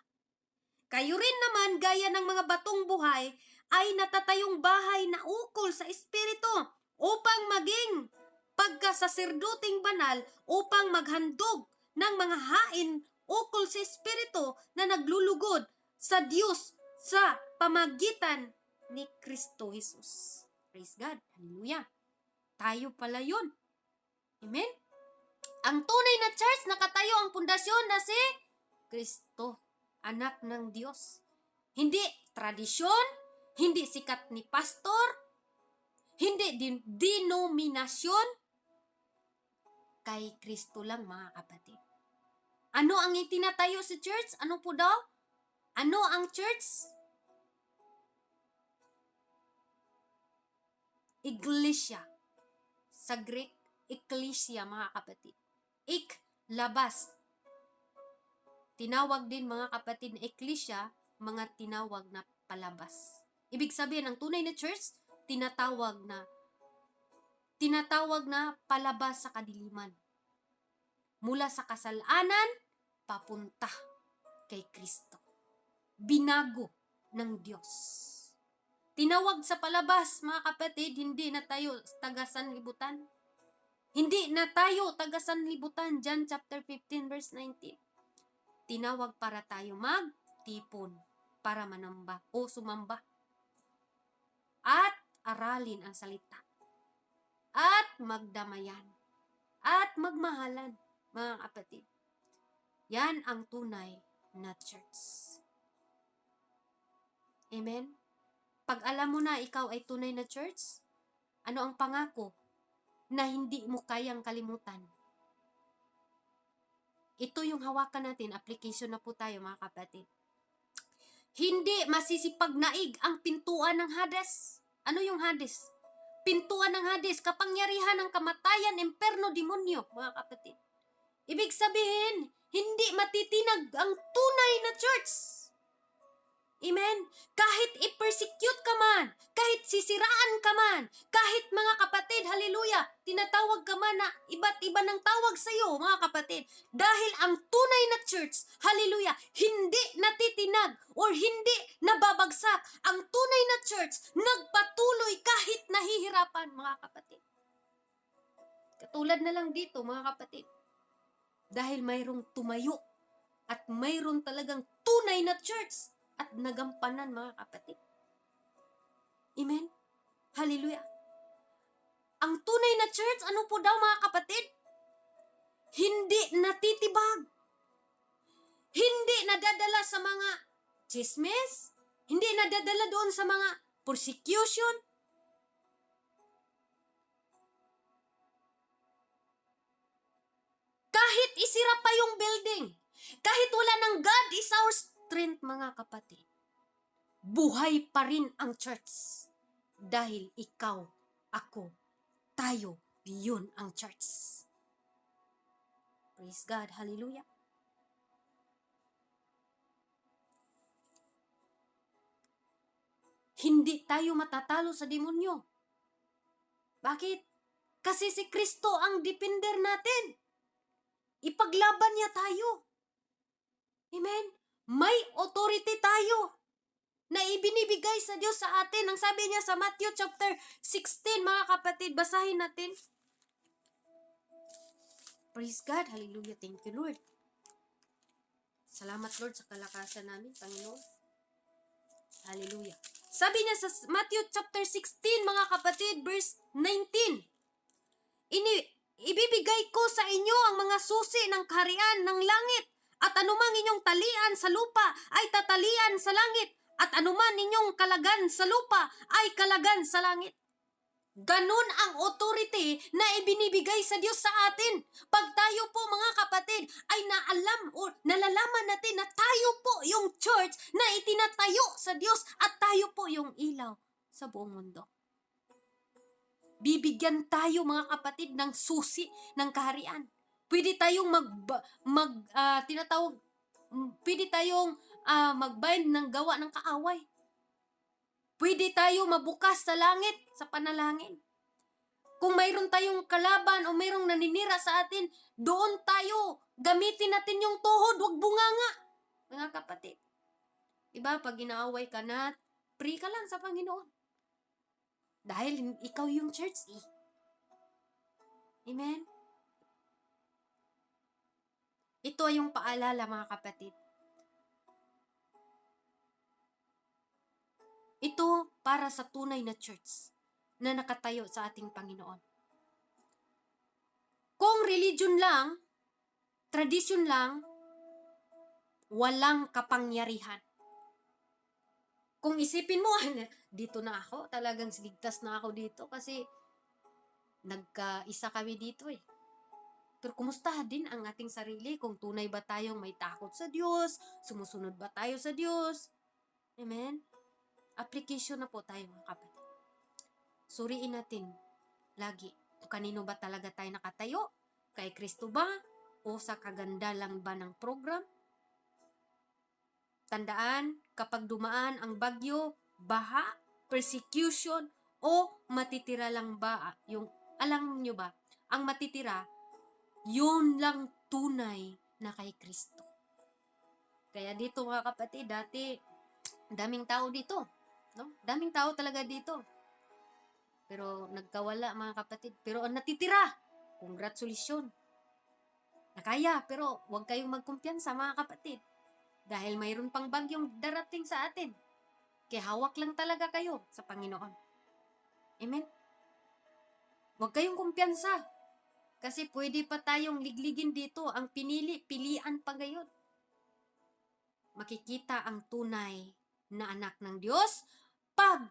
Kayo rin naman, gaya ng mga batong buhay, ay natatayong bahay na ukol sa Espiritu, upang maging pagkasaserdoting banal, upang maghandog ng mga hain ukol sa Espiritu na naglulugod sa Diyos sa pamagitan ni Kristo Jesus. Praise God. Hallelujah. Tayo pala yun. Amen? Ang tunay na church, nakatayo ang pundasyon na si Kristo, anak ng Diyos. Hindi tradisyon, hindi sikat ni pastor, hindi denominasyon, kay Kristo lang mga kapatid. Ano ang itinatayo sa church? Ano po daw? Ano ang church? Iglesia. Sa Greek, ecclesia mga kapatid. Labas. Tinawag din mga kapatid na ecclesia, mga tinawag na palabas. Ibig sabihin, ang tunay na church, tinatawag na palabas sa kadiliman. Mula sa kasalanan, papunta kay Kristo. Binago ng Diyos. Tinawag sa palabas, mga kapatid, hindi na tayo taga-sanlibutan. Hindi na tayo taga-sanlibutan. John chapter 15 verse 19. Tinawag para tayo magtipon, para manamba o sumamba. At aralin ang salita. At magdamayan. At magmahalan, mga kapatid. Yan ang tunay na church. Amen? Pag alam mo na ikaw ay tunay na church, ano ang pangako na hindi mo kayang kalimutan? Ito yung hawakan natin, application na po tayo mga kapatid. Hindi masisipagnaig ang pintuan ng Hades. Ano yung Hades? Pintuan ng Hades, kapangyarihan ng kamatayan, imperno, demonyo, mga kapatid. Ibig sabihin, hindi matitinag ang tunay na church. Amen? Kahit i-persecute ka man, kahit sisiraan ka man, kahit mga kapatid, hallelujah, tinatawag ka man na iba't iba ng tawag sa iyo, mga kapatid. Dahil ang tunay na church, hallelujah, hindi natitinag or hindi nababagsak. Ang tunay na church, nagpatuloy kahit nahihirapan, mga kapatid. Katulad na lang dito, mga kapatid. Dahil mayroong tumayo at mayroong talagang tunay na church at nagampanan, mga kapatid. Amen? Hallelujah. Ang tunay na church, ano po daw mga kapatid? Hindi natitibag. Hindi nadadala sa mga chismis, hindi nadadala doon sa mga persecution. Kahit isira pa yung building, kahit wala ng God is our strength, mga kapatid, buhay pa rin ang church. Dahil ikaw, ako, tayo, yun ang church. Praise God, hallelujah. Hindi tayo matatalo sa demonyo. Bakit? Kasi si Kristo ang defender natin. Ipaglaban niya tayo. Amen? May authority tayo na ibinibigay sa Diyos sa atin. Ang sabi niya sa Matthew chapter 16, mga kapatid, basahin natin. Praise God, hallelujah, thank you Lord. Salamat Lord sa kalakasan namin, Panginoon. Hallelujah. Sabi niya sa Matthew chapter 16, mga kapatid, verse 19, ibibigay ko sa inyo ang mga susi ng kaharian ng langit, at anumang inyong talian sa lupa ay tatalian sa langit, at anuman inyong kalagan sa lupa ay kalagan sa langit. Ganun ang authority na ibinibigay sa Diyos sa atin. Pag tayo po, mga kapatid, ay naalam o nalalaman natin na tayo po yung church na itinatayo sa Diyos at tayo po yung ilaw sa buong mundo. Bibigyan tayo, mga kapatid, ng susi ng kaharian. Pwede tayong magbind ng gawa ng kaaway. Pwede tayo mabukas sa langit sa panalangin. Kung mayroon tayong kalaban o mayroong naninira sa atin, doon tayo gamitin natin yung tuhod, wag bunganga. Mga kapatid, diba, pag inaaway ka na, pray ka lang sa Panginoon. Dahil ikaw yung church eh. Amen? Ito ay yung paalala, mga kapatid. Ito para sa tunay na church na nakatayo sa ating Panginoon. Kung religion lang, tradisyon lang, walang kapangyarihan. Kung isipin mo, dito na ako, talagang ligtas na ako dito kasi nagkaisa kami dito eh. Pero kumusta din ang ating sarili? Kung tunay ba tayong may takot sa Diyos? Sumusunod ba tayo sa Diyos? Amen? Application na po tayo, mga kapatid. Suriin natin lagi kung kanino ba talaga tayo nakatayo? Kay Kristo ba? O sa kaganda lang ba ng program? Tandaan, kapag dumaan ang bagyo, baha, persecution, o matitira lang ba? Yung, alam nyo ba, ang matitira, yun lang tunay na kay Kristo. Kaya dito, mga kapatid, dati, daming tao dito. No? Daming tao talaga dito. Pero nagkawala, mga kapatid. Pero ang natitira, congratulations. Nakaya, pero huwag kayong magkumpiyansa, mga kapatid. Dahil mayroon pang bagyong darating sa atin. Kaya hawak lang talaga kayo sa Panginoon. Amen? Huwag kayong kumpiyansa. Kasi pwede pa tayong ligligin dito. Ang pilian pa gayon. Makikita ang tunay na anak ng Diyos pag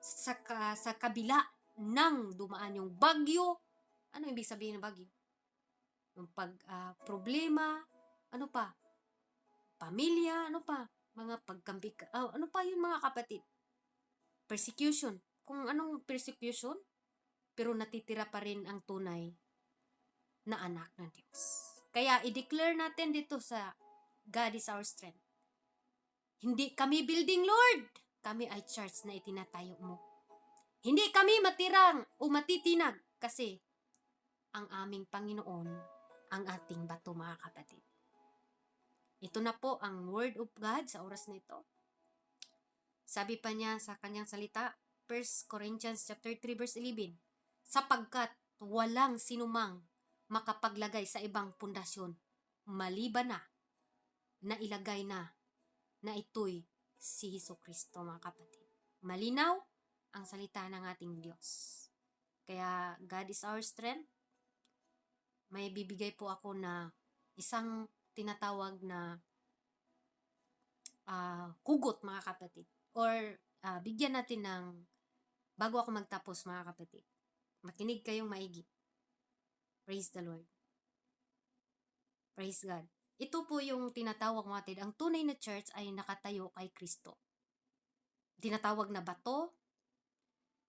sa kabila ng dumaan yung bagyo. Ano ibig sabihin ng bagyo? Yung problema, ano pa? Pamilya, ano pa? Mga pagkambik, ano pa yun, mga kapatid? Persecution. Kung anong persecution, pero natitira pa rin ang tunay na anak ng Diyos. Kaya i-declare natin dito sa God is our strength. Hindi kami building, Lord. Kami ay church na itinatayo mo. Hindi kami matirang o matitinag kasi ang aming Panginoon ang ating bato, mga kapatid. Ito na po ang word of God sa oras na ito. Sabi pa niya sa kanyang salita, 1 Corinthians chapter 3 verse 11, sapagkat walang sinumang makapaglagay sa ibang pundasyon maliban na ilagay na ito'y si Jesucristo, mga kapatid. Malinaw ang salita ng ating Diyos. Kaya God is our strength. May bibigay po ako na isang tinatawag na hugot mga kapatid. Or bigyan natin ng, bago ako magtapos mga kapatid, makinig kayong maigi. Praise the Lord. Praise God. Ito po yung tinatawag natin, ang tunay na church ay nakatayo kay Kristo. Tinatawag na bato.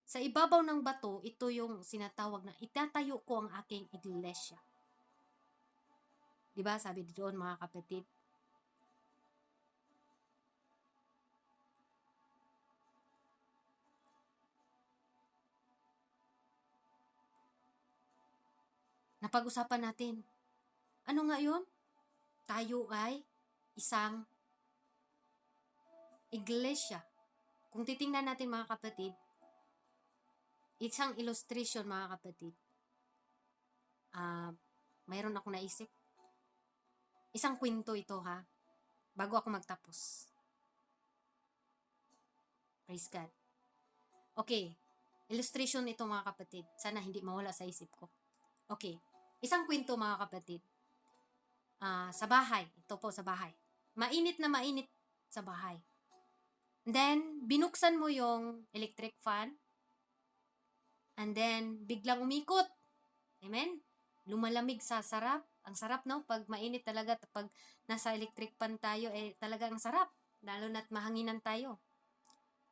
Sa ibabaw ng bato, ito yung sinatawag na itatayo ko ang aking iglesia. Diba? Sabi doon mga kapatid. Napag-usapan natin. Ano nga yun? Tayo ay isang iglesia. Kung titingnan natin mga kapatid, isang illustration mga kapatid. Mayroon akong naisip. Isang kwento ito ha, bago ako magtapos. Praise God. Okay, illustration ito mga kapatid. Sana hindi mawala sa isip ko. Okay, isang kwento mga kapatid. Sa bahay, ito po sa bahay. Mainit na mainit sa bahay. And then, binuksan mo yung electric fan. And then, biglang umikot. Amen? Lumalamig sa sarap. Ang sarap, no? Pag mainit talaga, pag nasa electric fan tayo, talagang sarap. Lalo na't mahanginan tayo.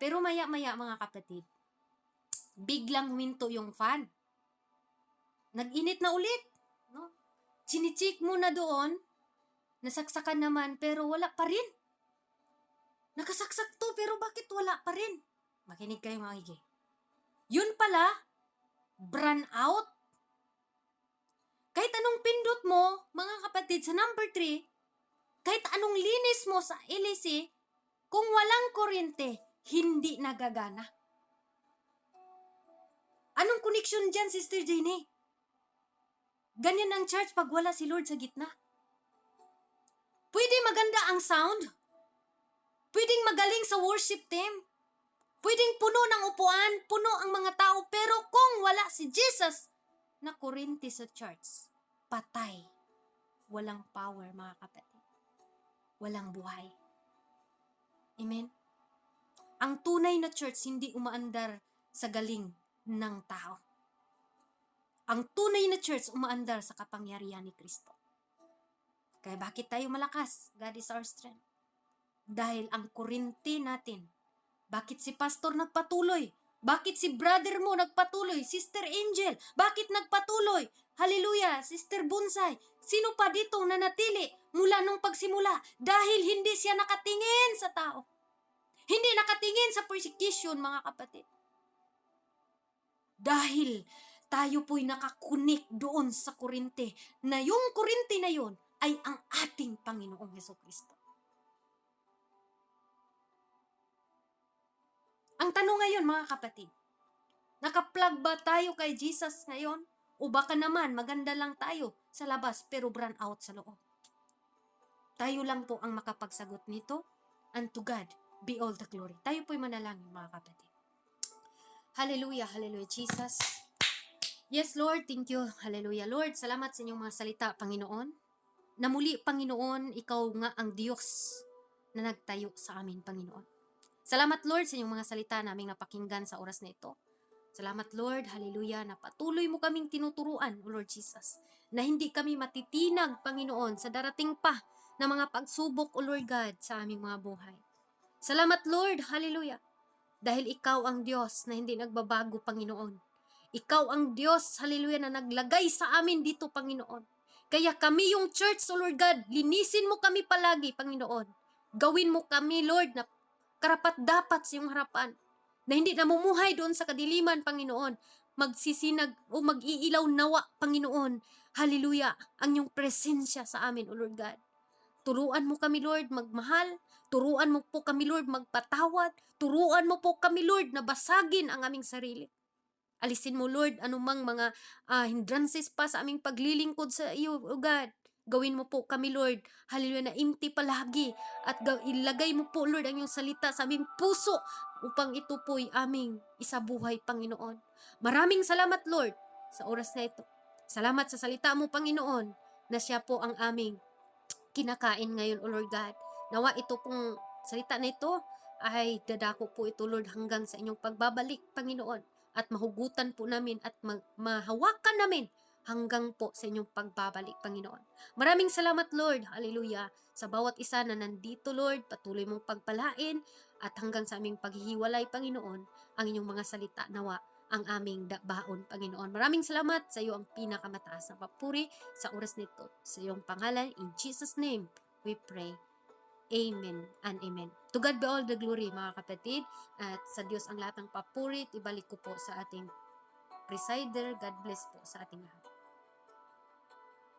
Pero maya-maya, mga kapatid, biglang huminto yung fan. Nag-init na ulit. No? Chinichik mo na doon, nasaksakan naman, pero wala pa rin. Nakasaksak to, pero bakit wala pa rin? Makinig kayo maigi. Yun pala, burn out. Kahit anong pindot mo, mga kapatid, sa number 3, kahit anong linis mo sa LEC, kung walang kuryente, hindi nagagana. Anong connection dyan, Sister Jenny? Ganyan ang church pag wala si Lord sa gitna. Pwede maganda ang sound. Pwedeng magaling sa worship team. Pwedeng puno ng upuan, puno ang mga tao, pero kung wala si Jesus na kuryente sa church, patay. Walang power, mga kapatid. Walang buhay. Amen? Ang tunay na church hindi umaandar sa galing ng tao. Ang tunay na church umaandar sa kapangyarihan ni Kristo. Kaya bakit tayo malakas? God is our strength. Dahil ang kuryente natin. Bakit si pastor nagpatuloy? Bakit si brother mo nagpatuloy? Sister Angel, bakit nagpatuloy? Hallelujah, Sister Bonsai. Sino pa dito nanatili mula nung pagsimula? Dahil hindi siya nakatingin sa tao. Hindi nakatingin sa persecution, mga kapatid. Dahil tayo po'y nakakunik doon sa kuryente na yung kuryente na yun ay ang ating Panginoong Hesukristo. Ang tanong ngayon, mga kapatid, naka-plug ba tayo kay Jesus ngayon? O baka naman maganda lang tayo sa labas pero burn out sa loob? Tayo lang po ang makapagsagot nito. And to God be all the glory. Tayo po'y manalangin, mga kapatid. Hallelujah, hallelujah, Jesus. Yes, Lord, thank you. Hallelujah, Lord. Salamat sa inyong mga salita, Panginoon. Na muli, Panginoon, ikaw nga ang Diyos na nagtayo sa amin, Panginoon. Salamat, Lord, sa inyong mga salita naming napakinggan sa oras na ito. Salamat, Lord, hallelujah, na patuloy mo kaming tinuturuan, O Lord Jesus, na hindi kami matitinag, Panginoon, sa darating pa na mga pagsubok, O Lord God, sa aming mga buhay. Salamat, Lord, hallelujah, dahil ikaw ang Diyos na hindi nagbabago, Panginoon. Ikaw ang Diyos, hallelujah, na naglagay sa amin dito, Panginoon. Kaya kami yung church, O Lord God, linisin mo kami palagi, Panginoon. Gawin mo kami, Lord, na karapat-dapat sa iyong harapan, na hindi namumuhay doon sa kadiliman, Panginoon. Magsisinag o mag-iilaw nawa, Panginoon. Hallelujah, ang iyong presensya sa amin, O Lord God. Turuan mo kami, Lord, magmahal. Turuan mo po kami, Lord, magpatawad. Turuan mo po kami, Lord, na basagin ang aming sarili. Alisin mo, Lord, anumang mga hindrances pa sa aming paglilingkod sa iyo, O God. Gawin mo po kami, Lord, hallelujah, na empty palagi. At ilagay mo po, Lord, ang iyong salita sa aming puso upang ito po'y aming isabuhay, Panginoon. Maraming salamat, Lord, sa oras na ito. Salamat sa salita mo, Panginoon, na siya po ang aming kinakain ngayon, O Lord God. Nawa ito pong salita na ito ay dadako po ito, Lord, hanggang sa inyong pagbabalik, Panginoon. At mahugutan po namin at mahawakan namin hanggang po sa inyong pagbabalik, Panginoon. Maraming salamat, Lord. Hallelujah. Sa bawat isa na nandito, Lord, patuloy mong pagpalain at hanggang sa aming paghihiwalay, Panginoon, ang inyong mga salita nawa ang aming baon, Panginoon. Maraming salamat sa iyo ang pinakamataas na papuri sa oras nito. Sa iyong pangalan, in Jesus' name, we pray. Amen and amen. To God be all the glory, mga kapatid. At sa Diyos ang lahat ng papuri. Ibalik ko po sa ating presider. God bless po sa ating lahat.